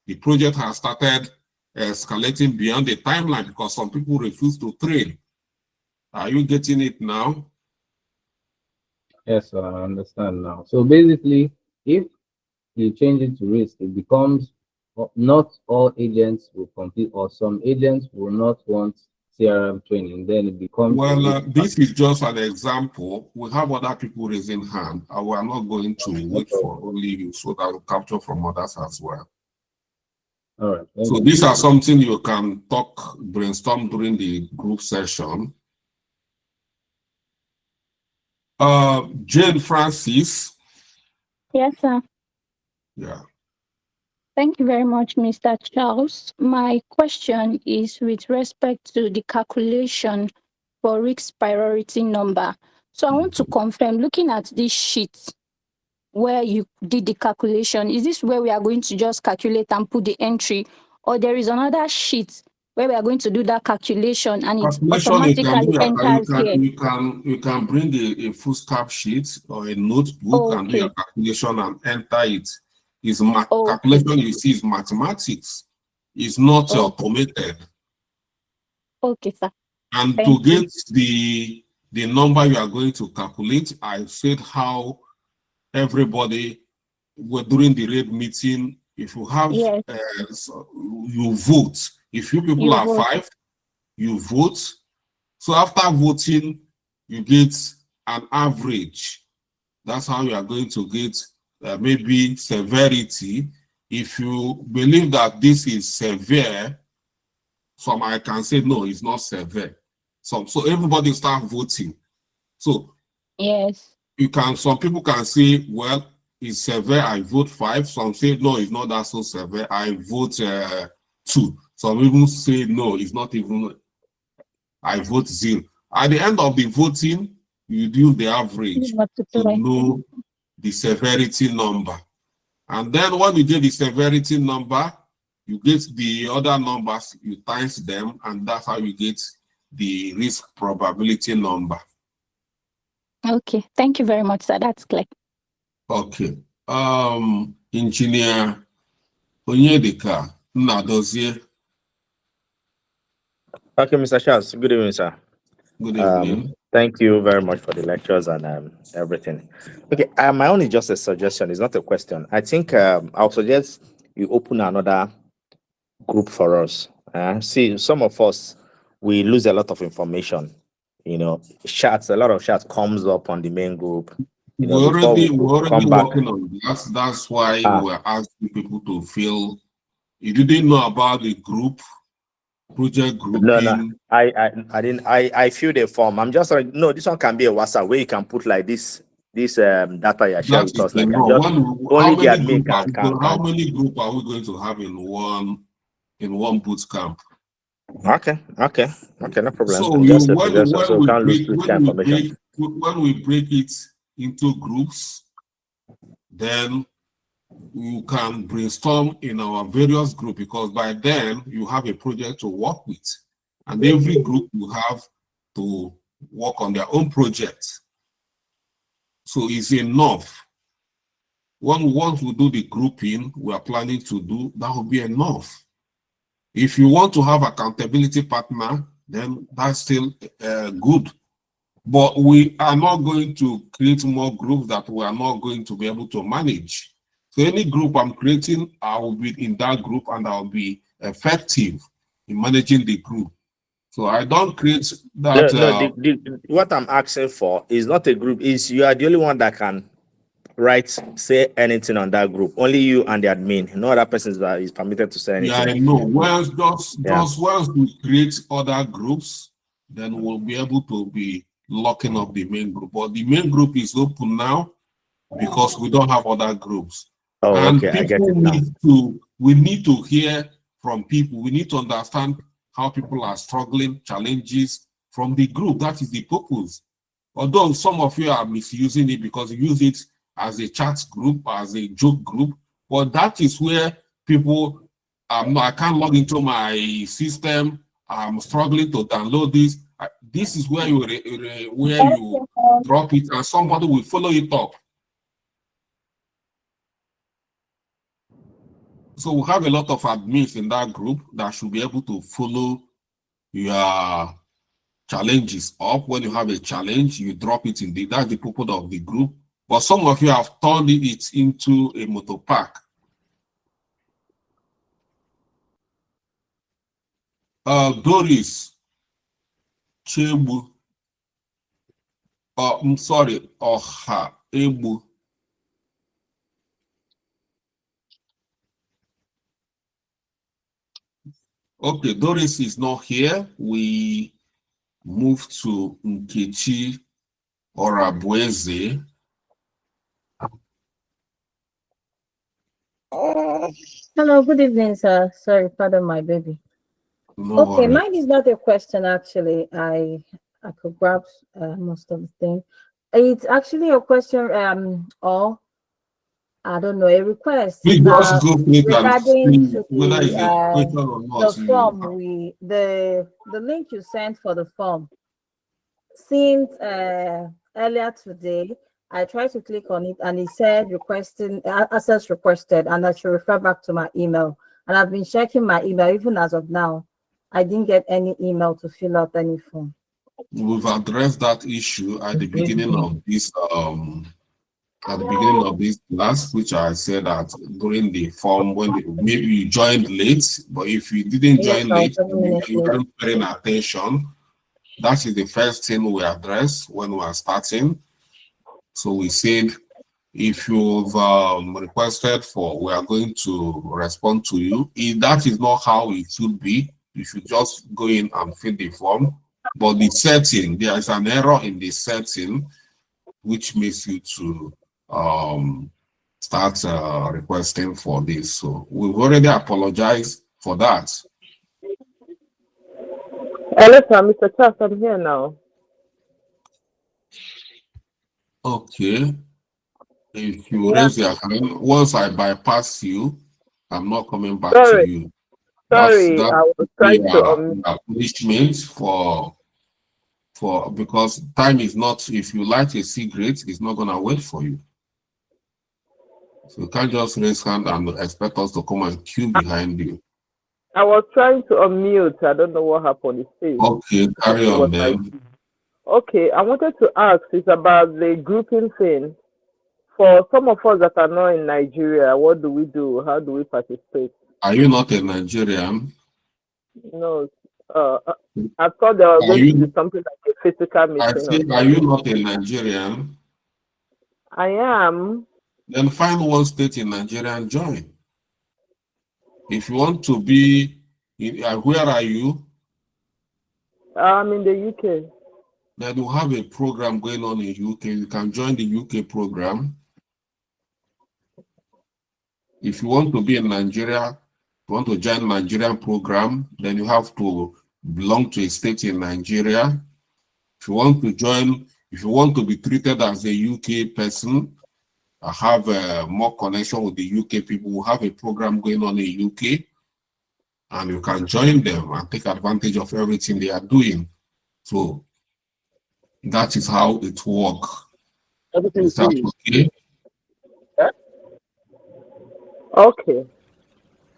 The project has started escalating beyond the timeline because some people refuse to train. Are you getting it now? Yes, I understand now. So basically, if you change it to risk, it becomes not all agents will complete, or some agents will not want CRM training. Then it becomes, well, this is just an example. We have other people raising hand, and we are not going to wait for only you, so that we'll capture from others as well. All right. So these are something you can talk, brainstorm during the group session. Jane Francis. Yes, sir. Yeah. Thank you very much, Mr. Charles. My question is with respect to the calculation for risk priority number. So I want to confirm, looking at this sheet where you did the calculation, is this where we are going to just calculate and put the entry, or there is another sheet where we are going to do that calculation and it automatically enters here? You can bring a foolscap sheet or a notebook and do your calculation and enter it. Is calculation you see is mathematics. It's not automated. Okay, sir. And to get the the number you are going to calculate. I said how everybody during the raid meeting, if you have, Yes. so you vote. If you people You are vote. 5, you vote. So after voting, you get an average. That's how you are going to get maybe severity. If you believe that this is severe, some I can say no, it's not severe. So everybody start voting. So Yes. you can, some people can say, well, it's severe, I vote 5. Some say no, it's not that so severe, I vote 2. Some even say no, it's not even, I vote 0. At the end of the voting, you do the average to Multiply. know the severity number. And then when you get the severity number, you get the other numbers, you times them, and that's how you get the risk probability number. Okay. Thank you very much, sir. That's clear. Okay. Engineer Onyedika Nadozie. Okay, Mr. Charles. Good evening, sir. Good evening. Thank you very much for the lectures and everything. Okay, my own is just a suggestion. It's not a question. I think I'll suggest you open another group for us. See, some of us, we lose a lot of information. You know, chats, a lot of chats comes up on the main group. You know, we're already come back. working on that. That's why we're asking people to fill. You didn't know about the group, project grouping. No, I didn't. I filled a form. I'm just like, no, this one can be a WhatsApp where you can put like this data you share with us. Like, No, only the admin can. How many group are we going to have in one boot camp? Okay, no problem. So when we break it into groups, then you can brainstorm in our various groups, because by then you have a project to work with, and every group will have to work on their own project. So it's enough. Once we do the grouping we are planning to do, that will be enough. If you want to have accountability partner, then that's still good. But we are not going to create more groups that we are not going to be able to manage. So any group I'm creating, I will be in that group and I'll be effective in managing the group. So I don't create that. What I'm asking for is not a group, is you are the only one that can say anything on that group. Only you and the admin. No other person is permitted to say anything. Yeah, I know. Once we create other groups, then we'll be able to be locking up the main group. But the main group is open now because we don't have other groups. Oh, and okay, I get it now. We need to hear from people. We need to understand how people are struggling, challenges from the group. That is the purpose. Although some of you are misusing it because you use it as a chat group, as a joke group, but that is where people, I can't log into my system, I'm struggling to download this. This is where you drop it and somebody will follow it up. So we have a lot of admins in that group that should be able to follow your challenges up. When you have a challenge, you drop it in that's the purpose of the group. But some of you have turned it into a motor park. Doris Chebu. I'm sorry, Oha Ebu. Okay, Doris is not here. We move to Nkechi Orabueze. Hello, good evening, sir. Sorry, pardon my baby. No Okay, worry. mine is not a question, actually. I could grab most of the things. It's actually a question, or I don't know, a request. Please just go click regarding to whether it's a question or not. the form the link you sent for the form. Since earlier today, I tried to click on it and it said requesting access requested, and I should refer back to my email. And I've been checking my email even as of now. I didn't get any email to fill out any form. we've addressed that issue at the beginning of this class, which I said that during the form when maybe you joined late, but if you didn't join late, you weren't paying attention. That is the first thing we address when we are starting. So we said, if you've requested for, we are going to respond to you. If that is not how it should be, you should just go in and fill the form. But the setting, there is an error in the setting, which makes you to start requesting for this. So we've already apologized for that. Hello, sir. Mr. Charles, I'm here now. Okay. If you raise your hand, once I bypass you, I'm not coming back to you. Sorry, I was trying to punishment for because time is not, if you light a cigarette, it's not gonna wait for you. So you can't just raise hand and expect us to come and queue behind you. I was trying to unmute. I don't know what happened. Okay, carry on then. Okay, I wanted to ask is about the grouping thing. For some of us that are not in Nigeria, what do we do? How do we participate? Are you not a Nigerian? No. I thought there was going to be something like a physical meeting. I think, are you not a Nigerian? I am. Then find one state in Nigeria and join. If you want to be, where are you? I'm in the UK. Then you have a program going on in UK. You can join the UK program. If you want to be in Nigeria, you want to join Nigerian program, then you have to belong to a state in Nigeria. If you want to join, if you want to be treated as a UK person, have more connection with the UK people who have a program going on in UK, and you can join them and take advantage of everything they are doing. So that is how it works. Is that okay? Okay.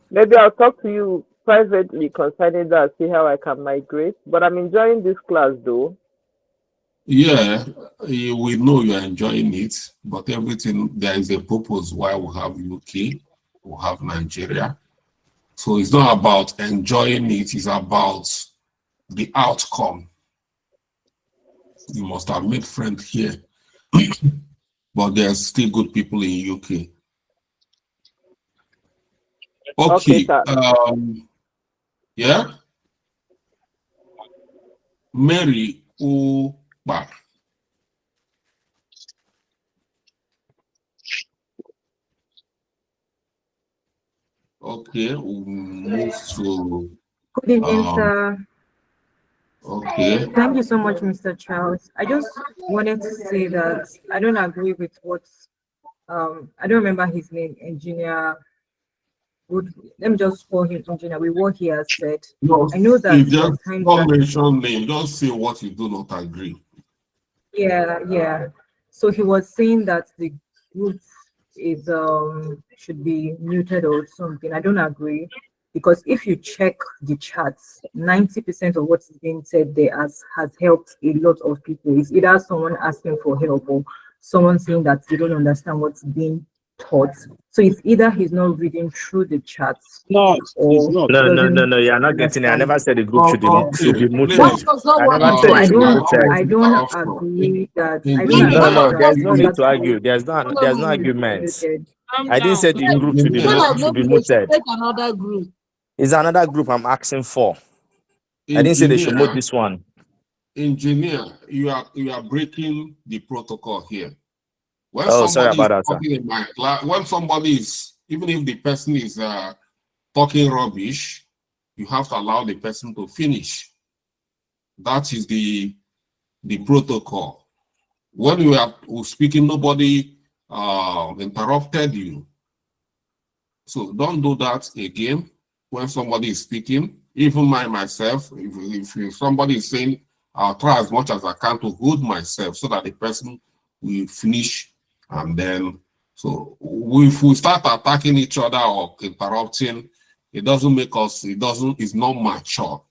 Maybe I'll talk to you privately concerning that, see how I can migrate. But I'm enjoying this class though. Yeah, we know you're enjoying it, but everything, there is a purpose why we have UK, we have Nigeria. So it's not about enjoying it, it's about the outcome. You must have made friends here, but there's still good people in UK. Okay, yeah? Mary Uba. Okay, we'll move to... Good evening, sir. Okay. Thank you so much, Mr. Charles. I just wanted to say that I don't agree with what, I don't remember his name, Engineer Wood. Let me just call him Engineer. With what he has said. No, I know that you just don't mention name, just say what you do not agree. Yeah. So he was saying that the group is should be muted or something. I don't agree, because if you check the charts, 90% of what is being said there has helped a lot of people. It's either someone asking for help or someone saying that they don't understand what's being taught. So it's either he's not reading through the charts. No, you're not getting it. I never said the group should be muted. I don't agree that. No, there's no need to argue. There's no argument. I didn't say the group should be muted. Another group. It's another group I'm asking for. I didn't say they should mute this one. Engineer, you are breaking the protocol here. When sorry about that, sir. In my class, when somebody is, even if the person is talking rubbish, you have to allow the person to finish. That is the protocol. When you are speaking, nobody interrupted you. So don't do that again. When somebody is speaking, even myself, if somebody is saying, I'll try as much as I can to hold myself so that the person will finish. And then, so if we start attacking each other or interrupting, it doesn't make us, it's not mature.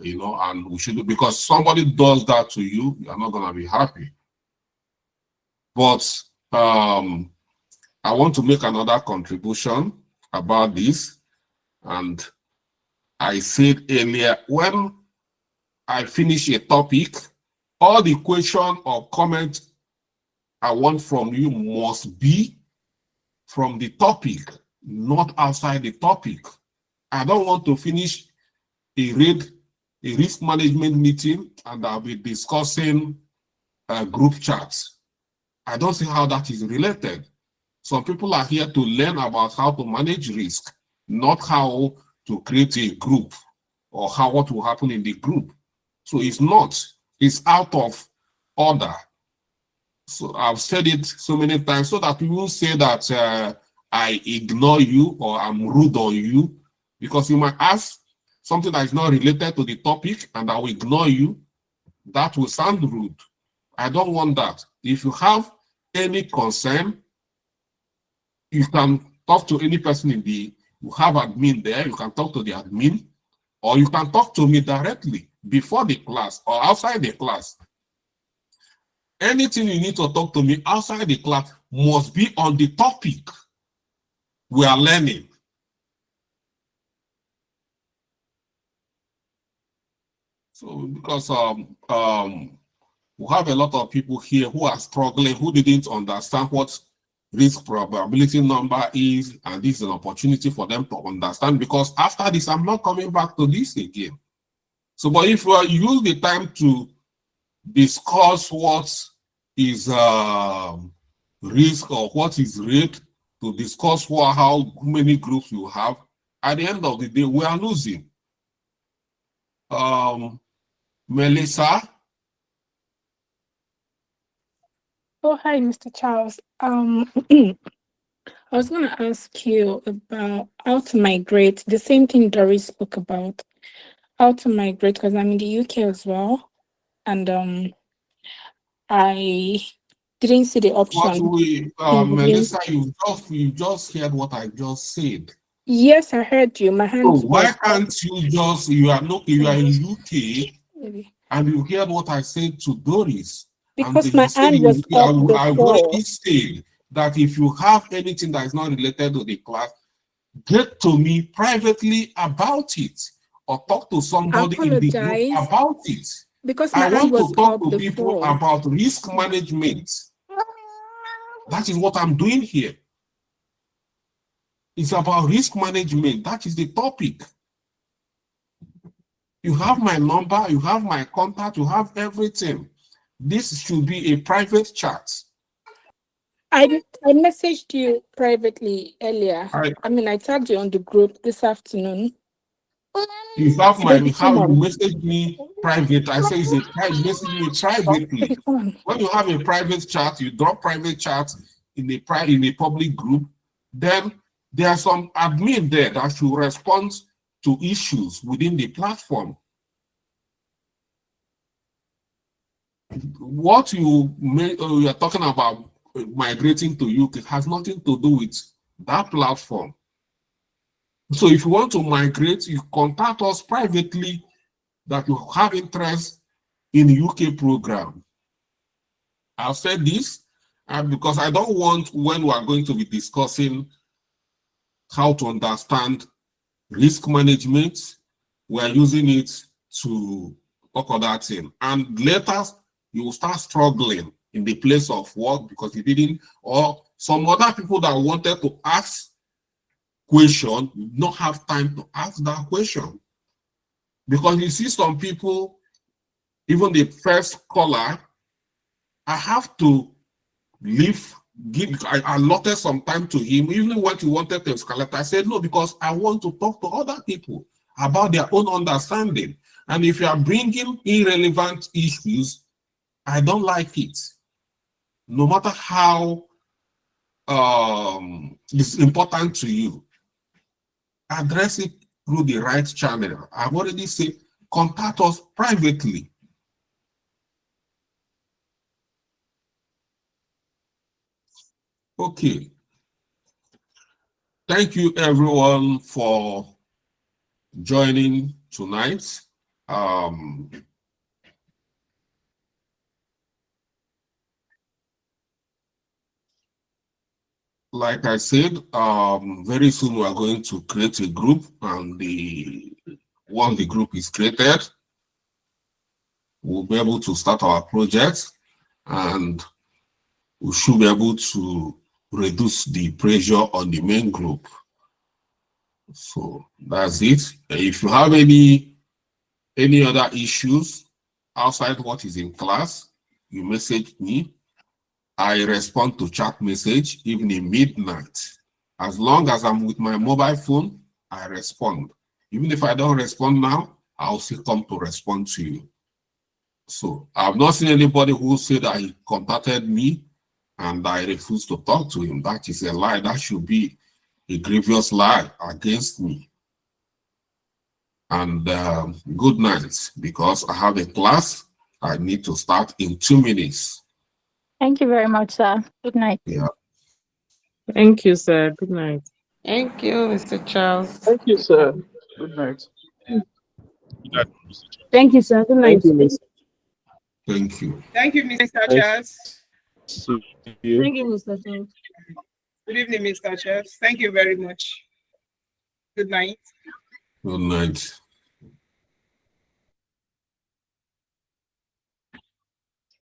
you know, and we should, because somebody does that to you, you're not gonna be happy. But I want to make another contribution about this. And I said earlier, when I finish a topic, all the question or comment I want from you must be from the topic, not outside the topic. I don't want to finish a risk management meeting and I'll be discussing group chats. I don't see how that is related. Some people are here to learn about how to manage risk, not how to create a group or how what will happen in the group. So it's not, it's out of order. So I've said it so many times so that people say that I ignore you or I'm rude on you, because you might ask something that is not related to the topic and I will ignore you. That will sound rude. I don't want that. If you have any concern, you can talk to any person in the, you have admin there, you can talk to the admin, or you can talk to me directly before the class or outside the class. Anything you need to talk to me outside the class must be on the topic we are learning. So because we have a lot of people here who are struggling, who didn't understand what risk probability number is, and this is an opportunity for them to understand, because after this, I'm not coming back to this again. So, but if you use the time to discuss what is risk or what is rate, to discuss how many groups you have, at the end of the day, we are losing. Melissa? Oh, hi, Mr. Charles. I was going to ask you about how to migrate, the same thing Doris spoke about, how to migrate, because I'm in the UK as well, and I didn't see the option. What we, Melissa, you just heard what I just said. Yes, I heard you. My hands. So why can't you just, you are in UK and you heard what I said to Doris? Because my hand was up before. I already said that if you have anything that is not related to the class, get to me privately about it, or talk to somebody in the group about it. Because I want to talk to people about risk management. That is what I'm doing here. It's about risk management. That is the topic. You have my number, you have my contact, you have everything. This should be a private chat. I messaged you privately earlier. I mean, I tagged you on the group this afternoon. You have my, how you message me private. I say it's a private, message me privately. When you have a private chat, you drop private chat in a public group, then there are some admin there that should respond to issues within the platform. What you are talking about migrating to UK has nothing to do with that platform. So if you want to migrate, you contact us privately that you have interest in the UK program. I've said this because I don't want, when we are going to be discussing how to understand risk management, we are using it to talk about that thing. And later, you will start struggling in the place of work because you didn't, or some other people that wanted to ask question not have time to ask that question. Because you see some people, even the first caller, I have to leave, I allotted some time to him, even when he wanted to escalate. I said no, because I want to talk to other people about their own understanding. And if you are bringing irrelevant issues, I don't like it. No matter how it's important to you, address it through the right channel. I've already said, contact us privately. Okay. Thank you everyone for joining tonight. Like I said, very soon we are going to create a group, and once the group is created, we'll be able to start our project, and we should be able to reduce the pressure on the main group. So that's it. If you have any other issues outside what is in class, you message me. I respond to chat message even in midnight. As long as I'm with my mobile phone, I respond. Even if I don't respond now, I'll still come to respond to you. So I've not seen anybody who said that he contacted me and I refused to talk to him. That is a lie. That should be a grievous lie against me. And good night, because I have a class. I need to start in 2 minutes. Thank you very much, sir. Good night. Yeah. Thank you, sir. Good night. Thank you, Mr. Charles. Thank you, sir. Good night. Thank you, sir. Good night. Thank you, Miss. Thank you. Thank you, Mr. Charles. See Thank you. you, Mr. Charles. Good evening, Mr. Charles. Thank you very much. Good night. Good night.